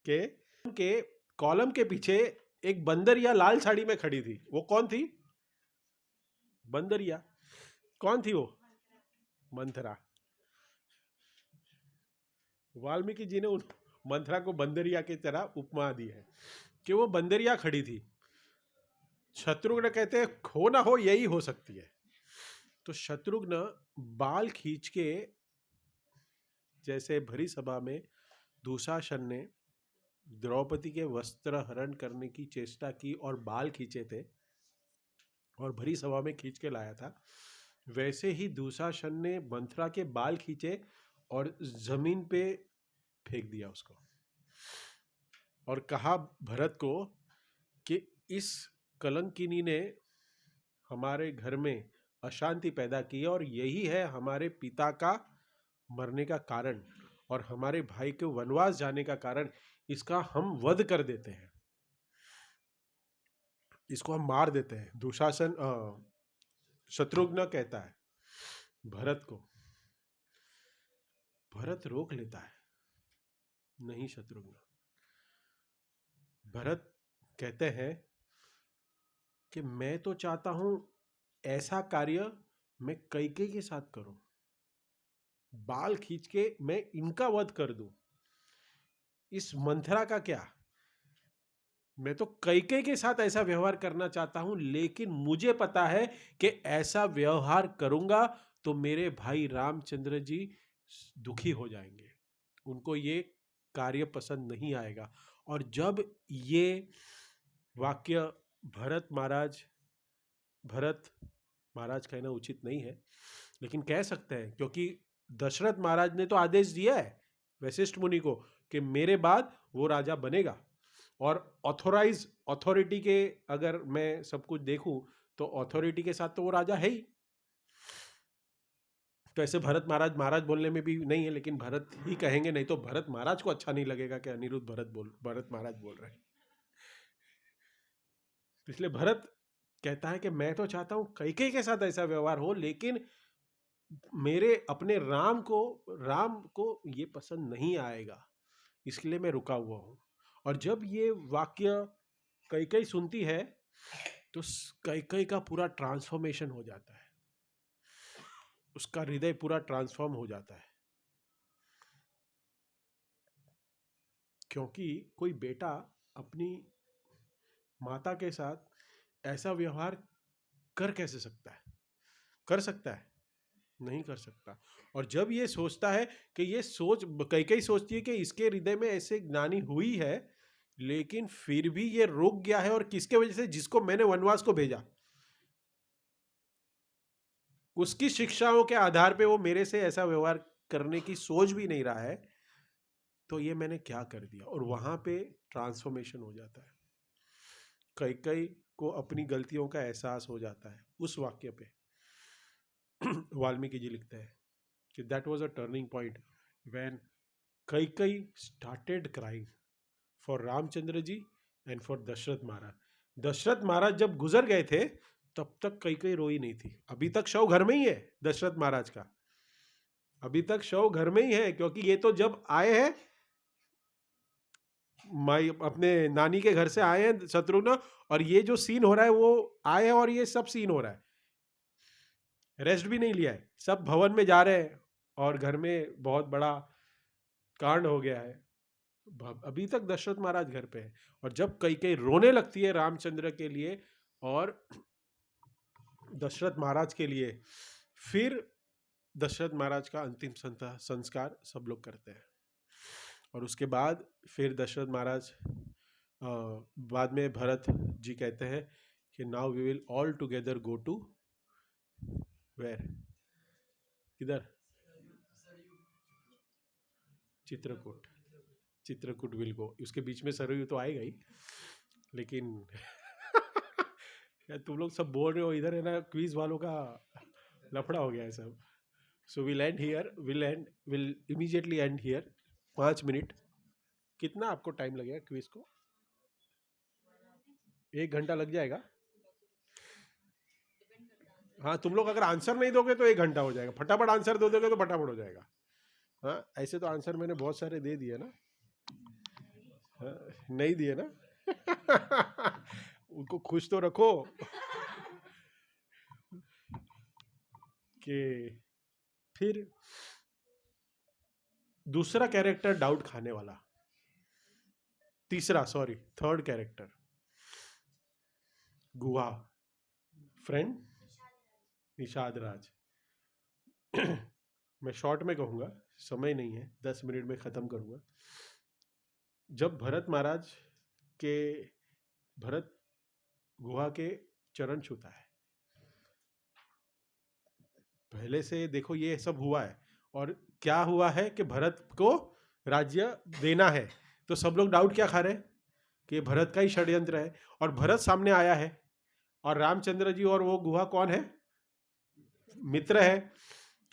कि कॉलम के पीछे एक बंदरिया लाल साड़ी में खड़ी थी। वो कौन थी? बंदरिया। कौन थी वो? मंथरा। वाल्मीकि जी ने उन मंथरा को बंदरिया की तरह उपमा दी है कि वो बंदरिया खड़ी थी। शत्रुघ्न कहते हैं हो ना हो यही हो सकती है। तो शत्रुघ्न बाल खींच के, जैसे भरी सभा में दुशासन ने द्रौपदी के वस्त्र हरण करने की चेष्टा की और बाल खींचे थे और भरी सभा में खींच के लाया था, वैसे ही दुशासन ने मंथरा के बाल खींचे और जमीन पे फेंक दिया उसको और कहा भरत को कि इस कलंकिनी ने हमारे घर में अशांति पैदा की और यही है हमारे पिता का मरने का कारण और हमारे भाई के वनवास जाने का कारण। इसका हम वध कर देते हैं, इसको हम मार देते हैं। दुशासन शत्रुघ्न कहता है भरत को, भरत रोक लेता है, नहीं शत्रुघ्न। भरत कहते हैं कि मैं तो चाहता हूं ऐसा कार्य मैं कैकेयी के साथ करूं, बाल खींच के मैं इनका वध कर दूं। इस मंथरा का क्या, मैं तो कैकेयी के साथ ऐसा व्यवहार करना चाहता हूं, लेकिन मुझे पता है कि ऐसा व्यवहार करूंगा तो मेरे भाई रामचंद्र जी दुखी हो जाएंगे, उनको ये कार्य पसंद नहीं आएगा। और जब ये वाक्य भरत महाराज कहना उचित नहीं है, लेकिन कह सकते हैं क्योंकि दशरथ महाराज ने तो आदेश दिया है वशिष्ठ मुनि को कि मेरे बाद वो राजा बनेगा, और अथॉरिटी के अगर मैं सब कुछ देखूं तो अथॉरिटी के साथ तो वो राजा है ही। तो ऐसे भरत महाराज बोलने में भी नहीं है, लेकिन भरत ही कहेंगे, नहीं तो भरत महाराज को अच्छा नहीं लगेगा कि अनिरुद्ध भरत महाराज बोल रहे हैं। इसलिए भरत कहता है कि मैं तो चाहता हूं कैकेयी के साथ ऐसा व्यवहार हो, लेकिन मेरे अपने राम को ये पसंद नहीं आएगा, इसलिए मैं रुका हुआ हूं। और जब ये वाक्य कैकेयी सुनती है तो कैकेयी का पूरा ट्रांसफॉर्मेशन हो जाता है, उसका हृदय पूरा ट्रांसफॉर्म हो जाता है। क्योंकि कोई बेटा अपनी माता के साथ ऐसा व्यवहार कर कैसे सकता है? कर सकता है? नहीं कर सकता। और जब ये सोचता है कि ये सोच कैकेयी सोचती है कि इसके हृदय में ऐसे ज्ञानी हुई है, लेकिन फिर भी ये रुक गया है, और किसके वजह से? जिसको मैंने वनवास को भेजा, उसकी शिक्षाओं के आधार पे वो मेरे से ऐसा व्यवहार करने की सोच भी नहीं रहा है, तो ये मैंने क्या कर दिया। और वहां पे ट्रांसफॉर्मेशन हो जाता है, कैकेयी को अपनी गलतियों का एहसास हो जाता है। उस वाक्य पे वाल्मीकि जी लिखते हैं कि that was a turning point when Kaikeyi started crying for Ramchandra ji and for Dasharath Maharaj. Dasharath Maharaj जब गुजर गए थे तब तक कैकेयी रोई नहीं थी। अभी तक शव घर में ही है दशरथ महाराज का, अभी तक शव घर में ही है, क्योंकि ये तो जब आए हैं अपने नानी के घर से आए हैं शत्रुघ्न, और ये जो सीन हो रहा है वो आए हैं और ये सब सीन हो रहा है। रेस्ट भी नहीं लिया है, सब भवन में जा रहे हैं और घर में बहुत बड़ा कांड हो गया है। अभी तक दशरथ महाराज घर पे है, और जब कई कई रोने लगती है रामचंद्र के लिए और दशरथ महाराज के लिए, फिर दशरथ महाराज का अंतिम संस्कार सब लोग करते हैं। और उसके बाद फिर दशरथ महाराज बाद में भरत जी कहते हैं कि now we will all together go to where, किधर, चित्रकूट, चित्रकूट विल गो। उसके बीच में सरयू तो आएगा ही, लेकिन तुम लोग सब बोल रहे हो इधर है ना, क्विज वालों का लफड़ा हो गया है सब। So will and here, will immediately and here. 5 minute. कितना आपको टाइम लगेगा क्विज को? 1 घंटा लग जाएगा। हाँ, तुम लोग अगर आंसर नहीं दोगे तो 1 घंटा हो जाएगा, फटाफट आंसर दे दोगे तो फटाफट हो जाएगा। हाँ, ऐसे तो आंसर मैंने बहुत सारे दे दिए ना। हाँ, नहीं दिए ना। उनको खुश तो रखो कि फिर दूसरा कैरेक्टर डाउट खाने वाला, थर्ड कैरेक्टर गुहा, फ्रेंड निषाद राज। मैं शॉर्ट में कहूंगा, समय नहीं है, 10 मिनट में खत्म करूंगा। जब भरत महाराज के भरत गुहा के चरण छूता है, पहले से देखो ये सब हुआ है, और क्या हुआ है कि भरत को राज्य देना है, तो सब लोग डाउट क्या खा रहे हैं कि भरत का ही षड्यंत्र है। और भरत सामने आया है, और रामचंद्र जी और वो गुहा कौन है, मित्र है,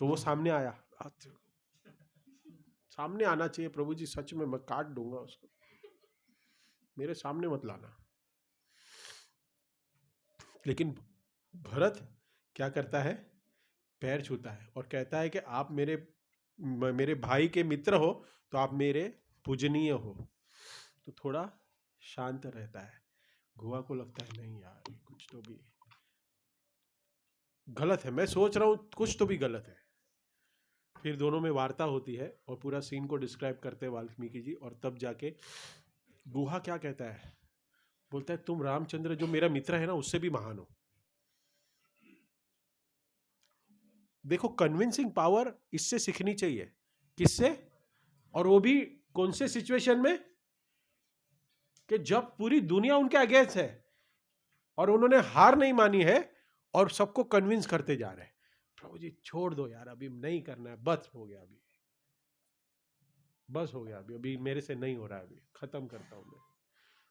तो वो सामने आया। सामने आना चाहिए प्रभु जी, सच में मैं काट दूंगा उसको, मेरे सामने मत लाना। लेकिन भरत क्या करता है, पैर छूता है और कहता है कि आप मेरे भाई के मित्र हो, तो आप मेरे पूजनीय हो। तो थोड़ा शांत रहता है। गुहा को लगता है नहीं यार, कुछ तो भी गलत है, मैं सोच रहा हूं कुछ तो भी गलत है। फिर दोनों में वार्ता होती है और पूरा सीन को डिस्क्राइब करते हैं वाल्मीकि जी, और तब जाके गुहा क्या कहता है, बोलता है तुम रामचंद्र जो मेरा मित्र है ना, उससे भी महान हो। देखो, कन्विंसिंग पावर इससे सीखनी चाहिए। किससे? और वो भी कौन से सिचुएशन में, कि जब पूरी दुनिया उनके अगेंस्ट है और उन्होंने हार नहीं मानी है और सबको कन्विंस करते जा रहे हैं, प्रभु जी छोड़ दो यार, अभी नहीं करना है, बस हो गया, अभी बस हो गया, अभी मेरे से नहीं हो रहा है, अभी खत्म करता हूं मैं।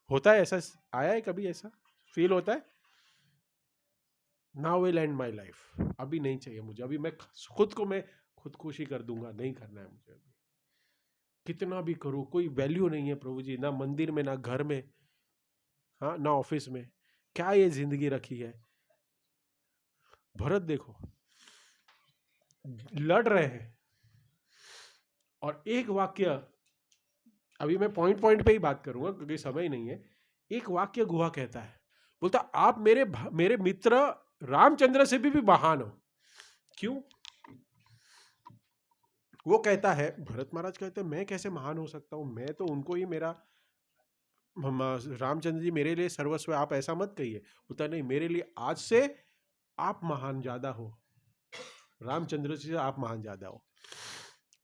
होता है ऐसा? आया है कभी ऐसा फील होता है? Now will and my life, अभी नहीं चाहिए मुझे, अभी मैं खुदकुशी कर दूंगा, नहीं करना है मुझे अभी, कितना भी करूं कोई वैल्यू नहीं है प्रभु जी, ना मंदिर में, ना घर में, हाँ, ना ऑफिस में, क्या ये जिंदगी रखी है। भरत देखो लड़ रहे हैं, और एक वाक्य, अभी मैं पॉइंट पॉइंट पे ही बात करूंगा क्योंकि समय नहीं है। एक वाक्य गुहा कहता है, बोलता आप मेरे मित्र रामचंद्र से भी महान हो। क्यों? वो कहता है, भरत महाराज कहते हैं मैं कैसे महान हो सकता हूं, मैं तो उनको ही रामचंद्र जी मेरे लिए सर्वस्व, आप ऐसा मत कहिए। बोलता नहीं, मेरे लिए आज से आप महान ज्यादा हो, रामचंद्र जी से आप महान ज्यादा हो।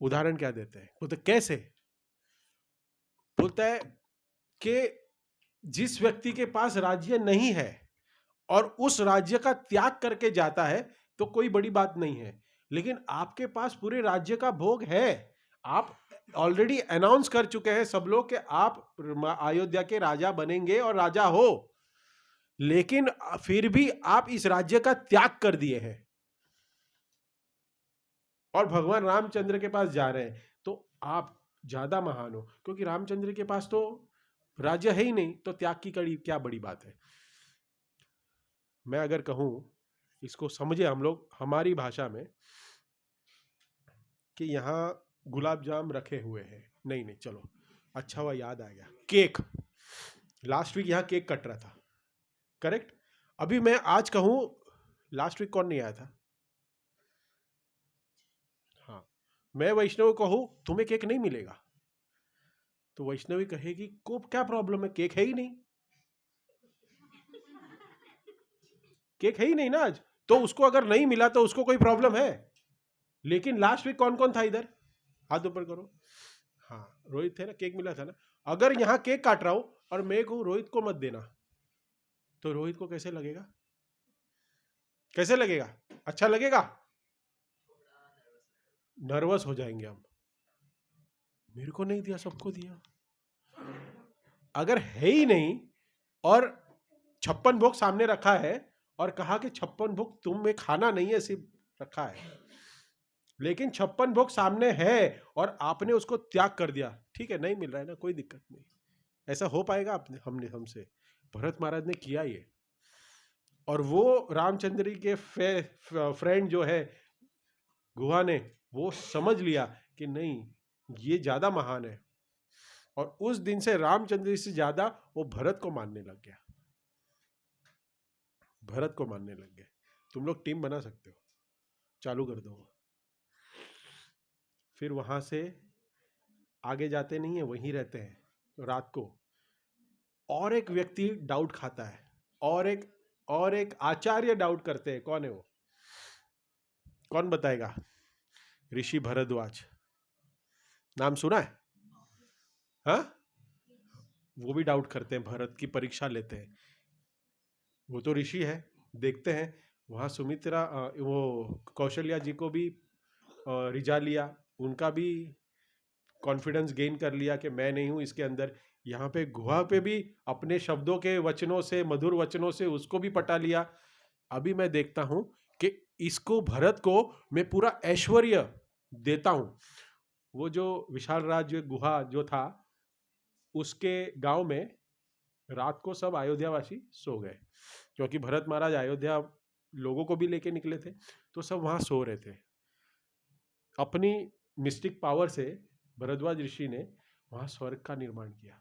उदाहरण क्या देते हैं? बोलते कैसे? बोलता है कि जिस व्यक्ति के पास राज्य नहीं है और उस राज्य का त्याग करके जाता है तो कोई बड़ी बात नहीं है, लेकिन आपके पास पूरे राज्य का भोग है, आप ऑलरेडी अनाउंस कर चुके हैं सब लोग कि आप अयोध्या के राजा बनेंगे और राजा हो, लेकिन फिर भी आप इस राज्य का त्याग कर दिए हैं और भगवान रामचंद्र के पास जा रहे हैं, तो आप ज्यादा महान हो, क्योंकि रामचंद्र के पास तो राज्य है ही नहीं, तो त्याग की कड़ी क्या बड़ी बात है। मैं अगर कहूं, इसको समझे हम लोग हमारी भाषा में, कि यहां गुलाब जाम रखे हुए हैं, नहीं चलो अच्छा हुआ याद आ गया, केक, लास्ट वीक यहां केक कट रहा था, करेक्ट? अभी मैं आज कहूं, लास्ट वीक कौन नहीं आया था? मैं वैष्णव कहूं तुम्हें केक नहीं मिलेगा, तो वैष्णवी कहेगी को क्या प्रॉब्लम है, केक है ही नहीं, केक है ही नहीं ना आज, तो उसको अगर नहीं मिला तो उसको कोई प्रॉब्लम है। लेकिन लास्ट वीक कौन कौन था इधर, हाथ ऊपर करो। हाँ रोहित थे ना, केक मिला था ना। अगर यहां केक काट रहा हूं और मैं कहूं रोहित को मत देना, तो रोहित को कैसे लगेगा, कैसे लगेगा, अच्छा लगेगा, नर्वस हो जाएंगे हम, मेरे को नहीं दिया सबको दिया। अगर है ही नहीं और 56 भोग सामने रखा है और कहा कि 56 भोग तुम्हें खाना नहीं है, सिर्फ रखा है, लेकिन 56 भोग सामने है और आपने उसको त्याग कर दिया, ठीक है नहीं मिल रहा है ना, कोई दिक्कत नहीं। ऐसा हो पाएगा आपने, हमने, हमसे भरत महाराज ने किया ये। और वो रामचंद्र जी के फ्रेंड जो है गुहा ने, वो समझ लिया कि नहीं ये ज्यादा महान है, और उस दिन से रामचंद्र जी से ज्यादा वो भरत को मानने लग गया, भरत को मानने लग गए। तुम लोग टीम बना सकते हो, चालू कर दो। फिर वहां से आगे जाते नहीं है, वहीं रहते हैं तो रात को। और एक व्यक्ति डाउट खाता है, और एक आचार्य डाउट करते हैं, कौन है वो, कौन बताएगा, ऋषि भरद्वाज, नाम सुना है, हाँ, वो भी डाउट करते हैं, भरत की परीक्षा लेते हैं। वो तो ऋषि है, देखते हैं वहां सुमित्रा वो कौशल्या जी को भी रिझा लिया, उनका भी कॉन्फिडेंस गेन कर लिया कि मैं नहीं हूं इसके अंदर। यहाँ पे गुहा पे भी अपने शब्दों के वचनों से, मधुर वचनों से उसको भी पटा लिया। अभी मैं देखता हूं कि इसको, भरत को मैं पूरा ऐश्वर्य देता हूं। वो जो विशाल राज गुहा जो था, उसके गांव में रात को सब अयोध्यावासी सो गए, क्योंकि भरत महाराज अयोध्या लोगों को भी लेके निकले थे, तो सब वहां सो रहे थे। अपनी मिस्टिक पावर से भरद्वाज ऋषि ने वहां स्वर्ग का निर्माण किया,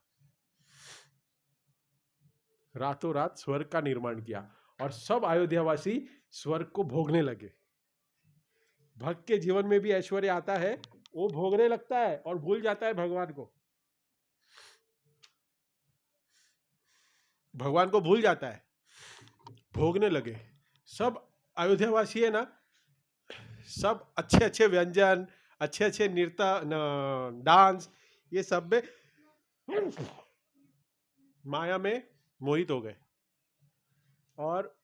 रातों रात स्वर्ग का निर्माण किया, और सब अयोध्यावासी स्वर्ग को भोगने लगे। भक्त के जीवन में भी ऐश्वर्य आता है, वो भोगने लगता है और भूल जाता है भगवान को, भगवान को भूल जाता है, भोगने लगे। सब अयोध्यावासी है ना, सब अच्छे अच्छे व्यंजन, अच्छे अच्छे नृत्य, डांस, ये सब में माया में मोहित हो गए। और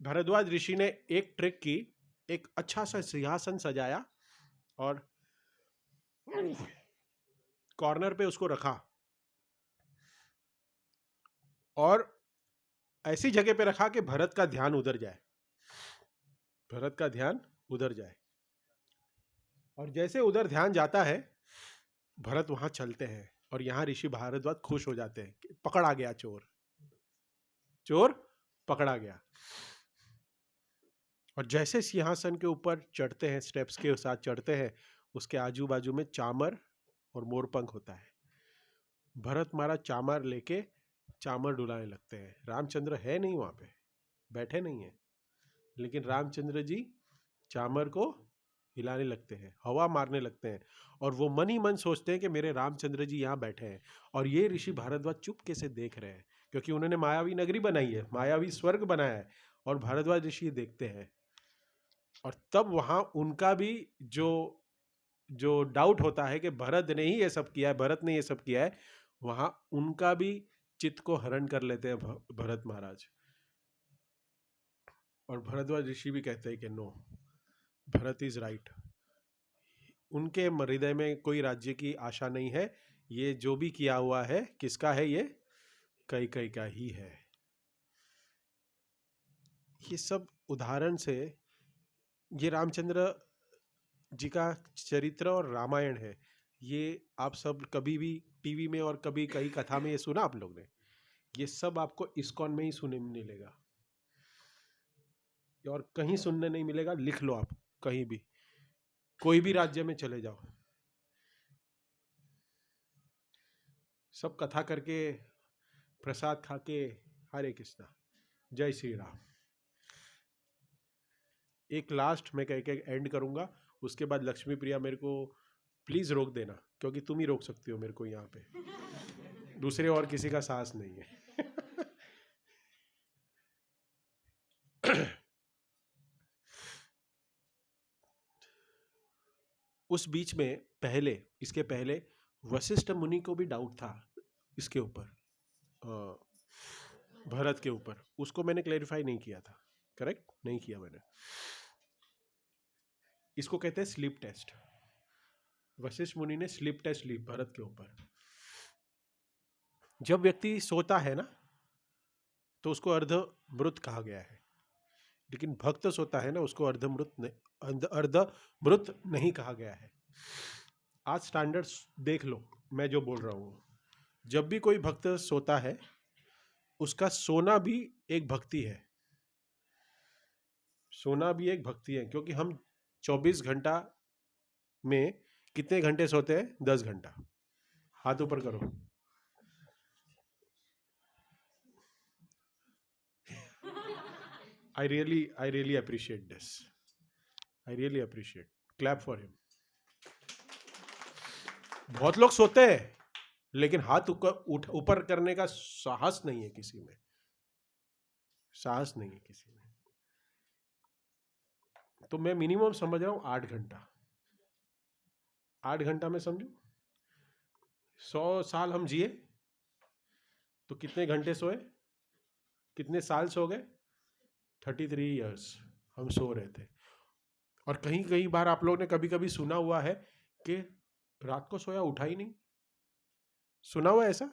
भरद्वाज ऋषि ने एक ट्रिक की, एक अच्छा सा सिंहासन सजाया और कॉर्नर पे उसको रखा, और ऐसी जगह पे रखा कि भरत का ध्यान उधर जाए, भरत का ध्यान उधर जाए। और जैसे उधर ध्यान जाता है, भरत वहां चलते हैं, और यहां ऋषि भारद्वाज खुश हो जाते हैं कि पकड़ा गया चोर, चोर पकड़ा गया। और जैसे सिंहासन के ऊपर चढ़ते हैं, स्टेप्स के साथ चढ़ते हैं, उसके आजू बाजू में चामर और मोरपंख होता है। भरत महाराज चामर लेके चामर डुलाने लगते हैं। रामचंद्र है नहीं वहां पे, बैठे नहीं है, लेकिन रामचंद्र जी चामर को हिलाने लगते हैं, हवा मारने लगते हैं, और वो मन ही मन सोचते हैं कि मेरे रामचंद्र जी यहाँ बैठे हैं। और ये ऋषि भारद्वाज चुपके से देख रहे हैं, क्योंकि उन्होंने मायावी नगरी बनाई है, मायावी स्वर्ग बनाया है, और भारद्वाज ऋषि देखते हैं। और तब वहां उनका भी जो जो डाउट होता है कि भरत ने ही ये सब किया है, भरत ने ये सब किया है, वहां उनका भी चित्त को हरण कर लेते हैं भरत महाराज। और भरद्वाज ऋषि भी कहते हैं कि नो, भरत इज राइट, उनके हृदय में कोई राज्य की आशा नहीं है, ये जो भी किया हुआ है किसका है, ये कई का ही है। ये सब उदाहरण से, ये रामचंद्र जी का चरित्र और रामायण है। ये आप सब कभी भी टीवी में और कभी कहीं कथा में ये सुना आप लोग ने, ये सब आपको इस्कॉन में ही सुनने मिलेगा, और कहीं सुनने नहीं मिलेगा। लिख लो आप, कहीं भी, कोई भी राज्य में चले जाओ, सब कथा करके, प्रसाद खा के, हरे कृष्णा, जय श्री राम। एक लास्ट मैं कह के एंड करूंगा, उसके बाद लक्ष्मी प्रिया मेरे को प्लीज रोक देना, क्योंकि तुम ही रोक सकती हो मेरे को यहाँ पे, दूसरे और किसी का साहस नहीं है। उस बीच में इसके पहले वशिष्ठ मुनि को भी डाउट था इसके ऊपर, भरत के ऊपर, उसको मैंने क्लैरिफाई नहीं किया था, करेक्ट नहीं किया मैंने। इसको कहते हैं स्लीप टेस्ट। वशिष्ठ मुनि ने स्लीप टेस्ट ली भरत के ऊपर। जब व्यक्ति सोता है ना तो उसको अर्धमृत कहा गया है, लेकिन भक्त सोता है ना उसको अर्धमृत नहीं कहा गया है। आज स्टैंडर्ड्स देख लो, मैं जो बोल रहा हूं, जब भी कोई भक्त सोता है उसका सोना भी एक भक्ति है, सोना भी एक भक्ति है, क्योंकि हम 24 घंटा में कितने घंटे सोते हैं? 10 घंटा। हाथ ऊपर करो। I really appreciate this. I really appreciate. Clap for him. बहुत लोग सोते हैं लेकिन हाथ ऊपर करने का साहस नहीं है किसी में, साहस नहीं है किसी में। तो मैं मिनिमम समझ रहा हूं 8 घंटा। 8 घंटा में समझू 100 साल हम जिए तो कितने घंटे सोए, कितने साल सो गए? 33 years हम सो रहे थे। और कहीं कहीं बार आप लोगों ने कभी कभी सुना हुआ है कि रात को सोया उठा ही नहीं, सुना हुआ ऐसा?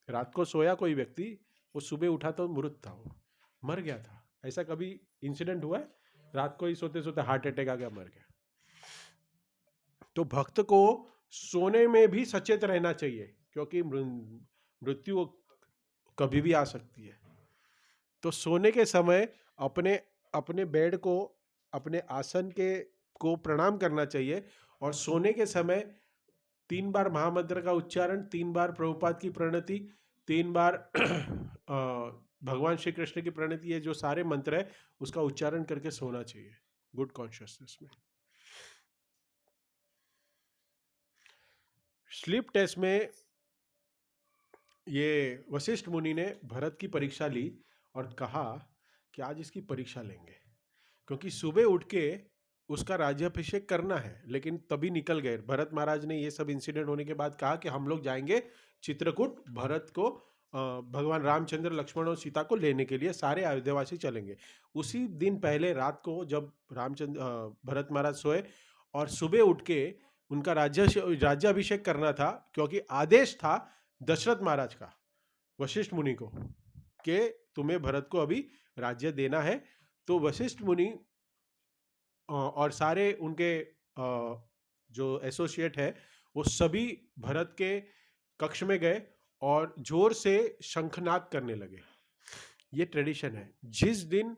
रात को सोया कोई व्यक्ति, वो सुबह उठा तो मृत था, वो मर गया था। ऐसा कभी इंसिडेंट हुआ है? रात को ही सोते सोते हार्ट अटैक आ गया, मर गया। तो भक्त को सोने में भी सचेत रहना चाहिए, क्योंकि मृत्यु कभी भी आ सकती है। तो सोने के समय अपने अपने बेड को, अपने आसन को प्रणाम करना चाहिए, और सोने के समय 3 बार महामंत्र का उच्चारण, 3 बार प्रभुपाद की प्रणति, 3 बार भगवान श्री कृष्ण की प्रणति, ये जो सारे मंत्र है उसका उच्चारण करके सोना चाहिए गुड कॉन्शियसनेस में। स्लीप टेस्ट में ये वशिष्ठ मुनि ने भरत की परीक्षा ली और कहा कि आज इसकी परीक्षा लेंगे, क्योंकि सुबह उठ के उसका राज्याभिषेक करना है। लेकिन तभी निकल गए भरत महाराज ने, ये सब इंसिडेंट होने के बाद कहा कि हम लोग जाएंगे चित्रकूट, भरत को भगवान रामचंद्र, लक्ष्मण और सीता को लेने के लिए सारे अयोध्यावासी चलेंगे। उसी दिन पहले रात को जब भरत महाराज सोए और सुबह उठ के उनका राज्याभिषेक करना था, क्योंकि आदेश था दशरथ महाराज का वशिष्ठ मुनि को कि तुम्हें भरत को अभी राज्य देना है। तो वशिष्ठ मुनि और सारे उनके जो एसोसिएट है वो सभी भरत के कक्ष में गए और जोर से शंखनाद करने लगे। ये ट्रेडिशन है, जिस दिन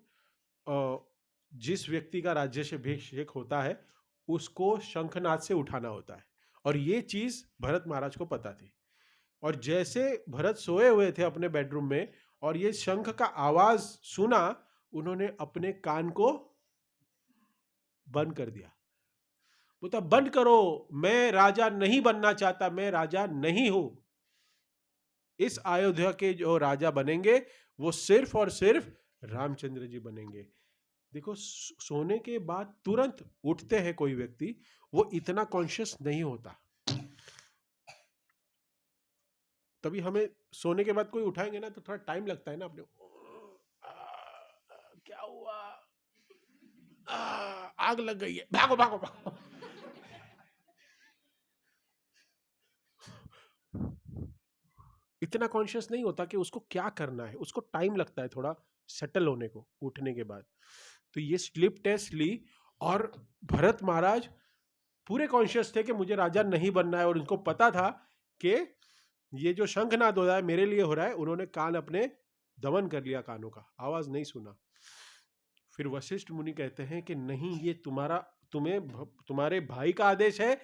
जिस व्यक्ति का राज्याभिषेक होता है उसको शंखनाद से उठाना होता है, और ये चीज भरत महाराज को पता थी। और जैसे भरत सोए हुए थे अपने बेडरूम में और ये शंख का आवाज सुना, उन्होंने अपने कान को बंद कर दिया। बोलता बंद करो, मैं राजा नहीं बनना चाहता, मैं राजा नहीं हूं। इस अयोध्या के जो राजा बनेंगे वो सिर्फ और सिर्फ रामचंद्र जी बनेंगे। देखो, सोने के बाद तुरंत उठते हैं कोई व्यक्ति, वो इतना कॉन्शियस नहीं होता। तभी हमें सोने के बाद कोई उठाएंगे ना तो थोड़ा टाइम लगता है ना, अपने क्या हुआ, आग लग गई है, भागो भागो भागो। इतना कॉन्शियस नहीं होता कि उसको क्या करना है, उसको टाइम लगता है थोड़ा सेटल होने को उठने के बाद। तो ये स्लीप टेस्ट ली और भरत महाराज पूरे कॉन्शियस थे कि मुझे राजा नहीं बनना है, और उनको पता था कि ये जो शंखनाद हो रहा है मेरे लिए हो रहा है। उन्होंने कान अपने दमन कर लिया, कानों का आवाज नहीं सुना। फिर वशिष्ठ मुनि कहते हैं कि नहीं, ये तुम्हारे भाई का आदेश है,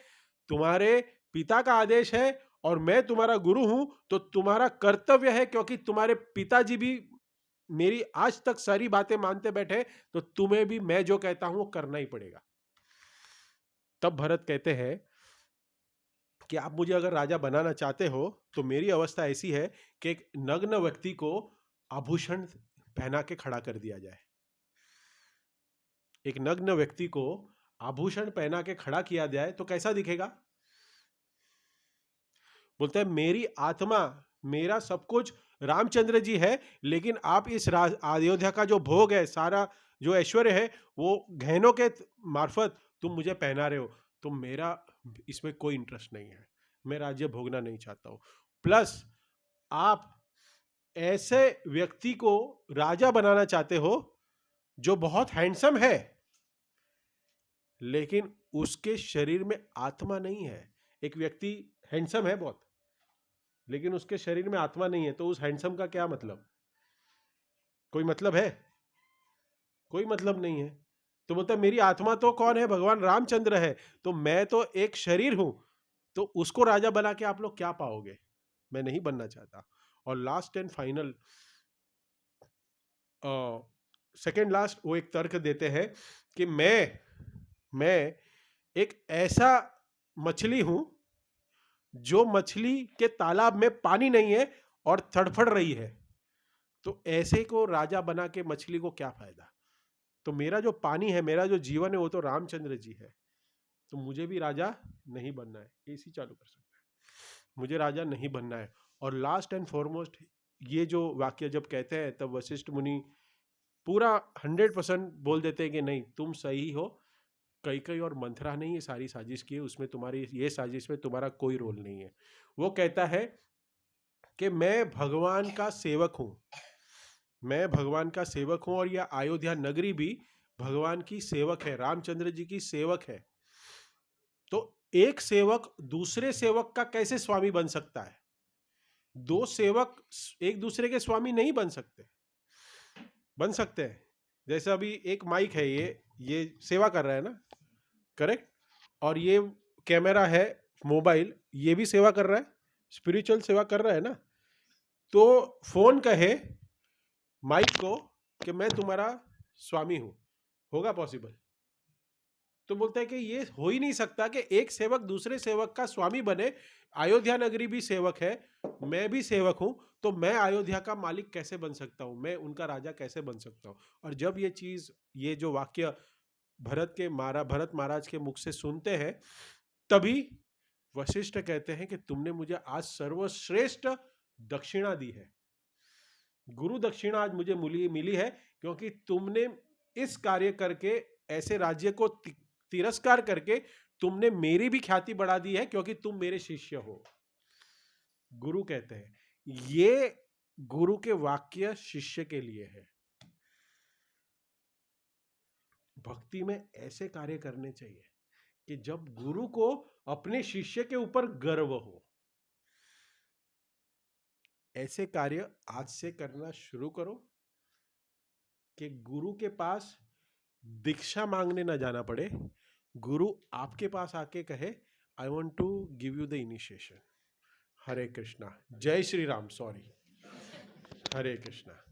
तुम्हारे पिता का आदेश है, और मैं तुम्हारा गुरु हूं, तो तुम्हारा कर्तव्य है, क्योंकि तुम्हारे पिताजी भी मेरी आज तक सारी बातें मानते बैठे तो तुम्हें भी मैं जो कहता हूं वो करना ही पड़ेगा। तब भरत कहते हैं कि आप मुझे अगर राजा बनाना चाहते हो तो मेरी अवस्था ऐसी है कि एक नग्न व्यक्ति को आभूषण पहना के खड़ा कर दिया जाए। एक नग्न व्यक्ति को आभूषण पहना के खड़ा किया जाए तो कैसा दिखेगा? बोलते हैं मेरी आत्मा, मेरा सब कुछ रामचंद्र जी है, लेकिन आप इस अयोध्या का जो भोग है, सारा जो ऐश्वर्य है, वो गहनों के मार्फत तुम मुझे पहना रहे हो। तो मेरा इसमें कोई इंटरेस्ट नहीं है, मैं राज्य भोगना नहीं चाहता हूं। प्लस आप ऐसे व्यक्ति को राजा बनाना चाहते हो जो बहुत हैंडसम है, लेकिन उसके शरीर में आत्मा नहीं है। एक व्यक्ति हैंडसम है बहुत, लेकिन उसके शरीर में आत्मा नहीं है, तो उस हैंडसम का क्या मतलब? कोई मतलब है? कोई मतलब नहीं है। तो बोलता है मेरी आत्मा तो कौन है? भगवान रामचंद्र है। तो मैं तो एक शरीर हूं, तो उसको राजा बना के आप लोग क्या पाओगे? मैं नहीं बनना चाहता। और last and final, second last, वो एक तर्क देते हैं कि मैं एक ऐसा मछली हूं जो मछली के तालाब में पानी नहीं है और तड़फड़ रही है। तो ऐसे को राजा बना के मछली को क्या फायदा? तो मेरा जो पानी है, मेरा जो जीवन है, वो तो रामचंद्र जी है। तो मुझे भी राजा नहीं बनना है। एसी चालू कर सकते हैं। मुझे राजा नहीं बनना है। और लास्ट एंड फॉरमोस्ट, ये जो वाक्य जब कहते हैं तब वशिष्ठ मुनि पूरा 100% बोल देते हैं कि नहीं, तुम सही हो, कई और मंथरा नहीं ये सारी साजिश की है, उसमें तुम्हारी ये साजिश में तुम्हारा कोई रोल नहीं है। वो कहता है कि मैं भगवान का सेवक हूं, मैं भगवान का सेवक हूं, और यह अयोध्या नगरी भी भगवान की सेवक है, रामचंद्र जी की सेवक है। तो एक सेवक दूसरे सेवक का कैसे स्वामी बन सकता है? दो सेवक एक दूसरे के स्वामी नहीं बन सकते। बन सकते हैं। जैसे अभी एक माइक है, ये सेवा कर रहा है ना, करेक्ट? और ये कैमरा है, मोबाइल, ये भी सेवा कर रहा है, स्पिरिचुअल सेवा कर रहा है ना। तो फोन कहे माइक को कि मैं तुम्हारा स्वामी हूं, होगा पॉसिबल? तो बोलता है कि ये हो ही नहीं सकता कि एक सेवक दूसरे सेवक का स्वामी बने। अयोध्या नगरी भी सेवक है, मैं भी सेवक हूं, तो मैं अयोध्या का मालिक कैसे बन सकता हूं? मैं उनका राजा कैसे बन सकता हूं? और जब ये चीज, ये जो वाक्य भरत महाराज के मुख से सुनते हैं, तभी वशिष्ठ कहते हैं कि तुमने मुझे आज सर्वश्रेष्ठ दक्षिणा दी है। गुरु दक्षिणा आज मुझे मिली है, क्योंकि तुमने इस कार्य करके, ऐसे राज्य को तिरस्कार करके तुमने मेरी भी ख्याति बढ़ा दी है, क्योंकि तुम मेरे शिष्य हो। गुरु कहते हैं, ये गुरु के वाक्य शिष्य के लिए है। भक्ति में ऐसे कार्य करने चाहिए कि जब गुरु को अपने शिष्य के ऊपर गर्व हो। ऐसे कार्य आज से करना शुरू करो कि गुरु के पास दीक्षा मांगने ना जाना पड़े, गुरु आपके पास आके कहे I want to give you the initiation. Hare Krishna, Jai Shri Ram, sorry, Hare Krishna.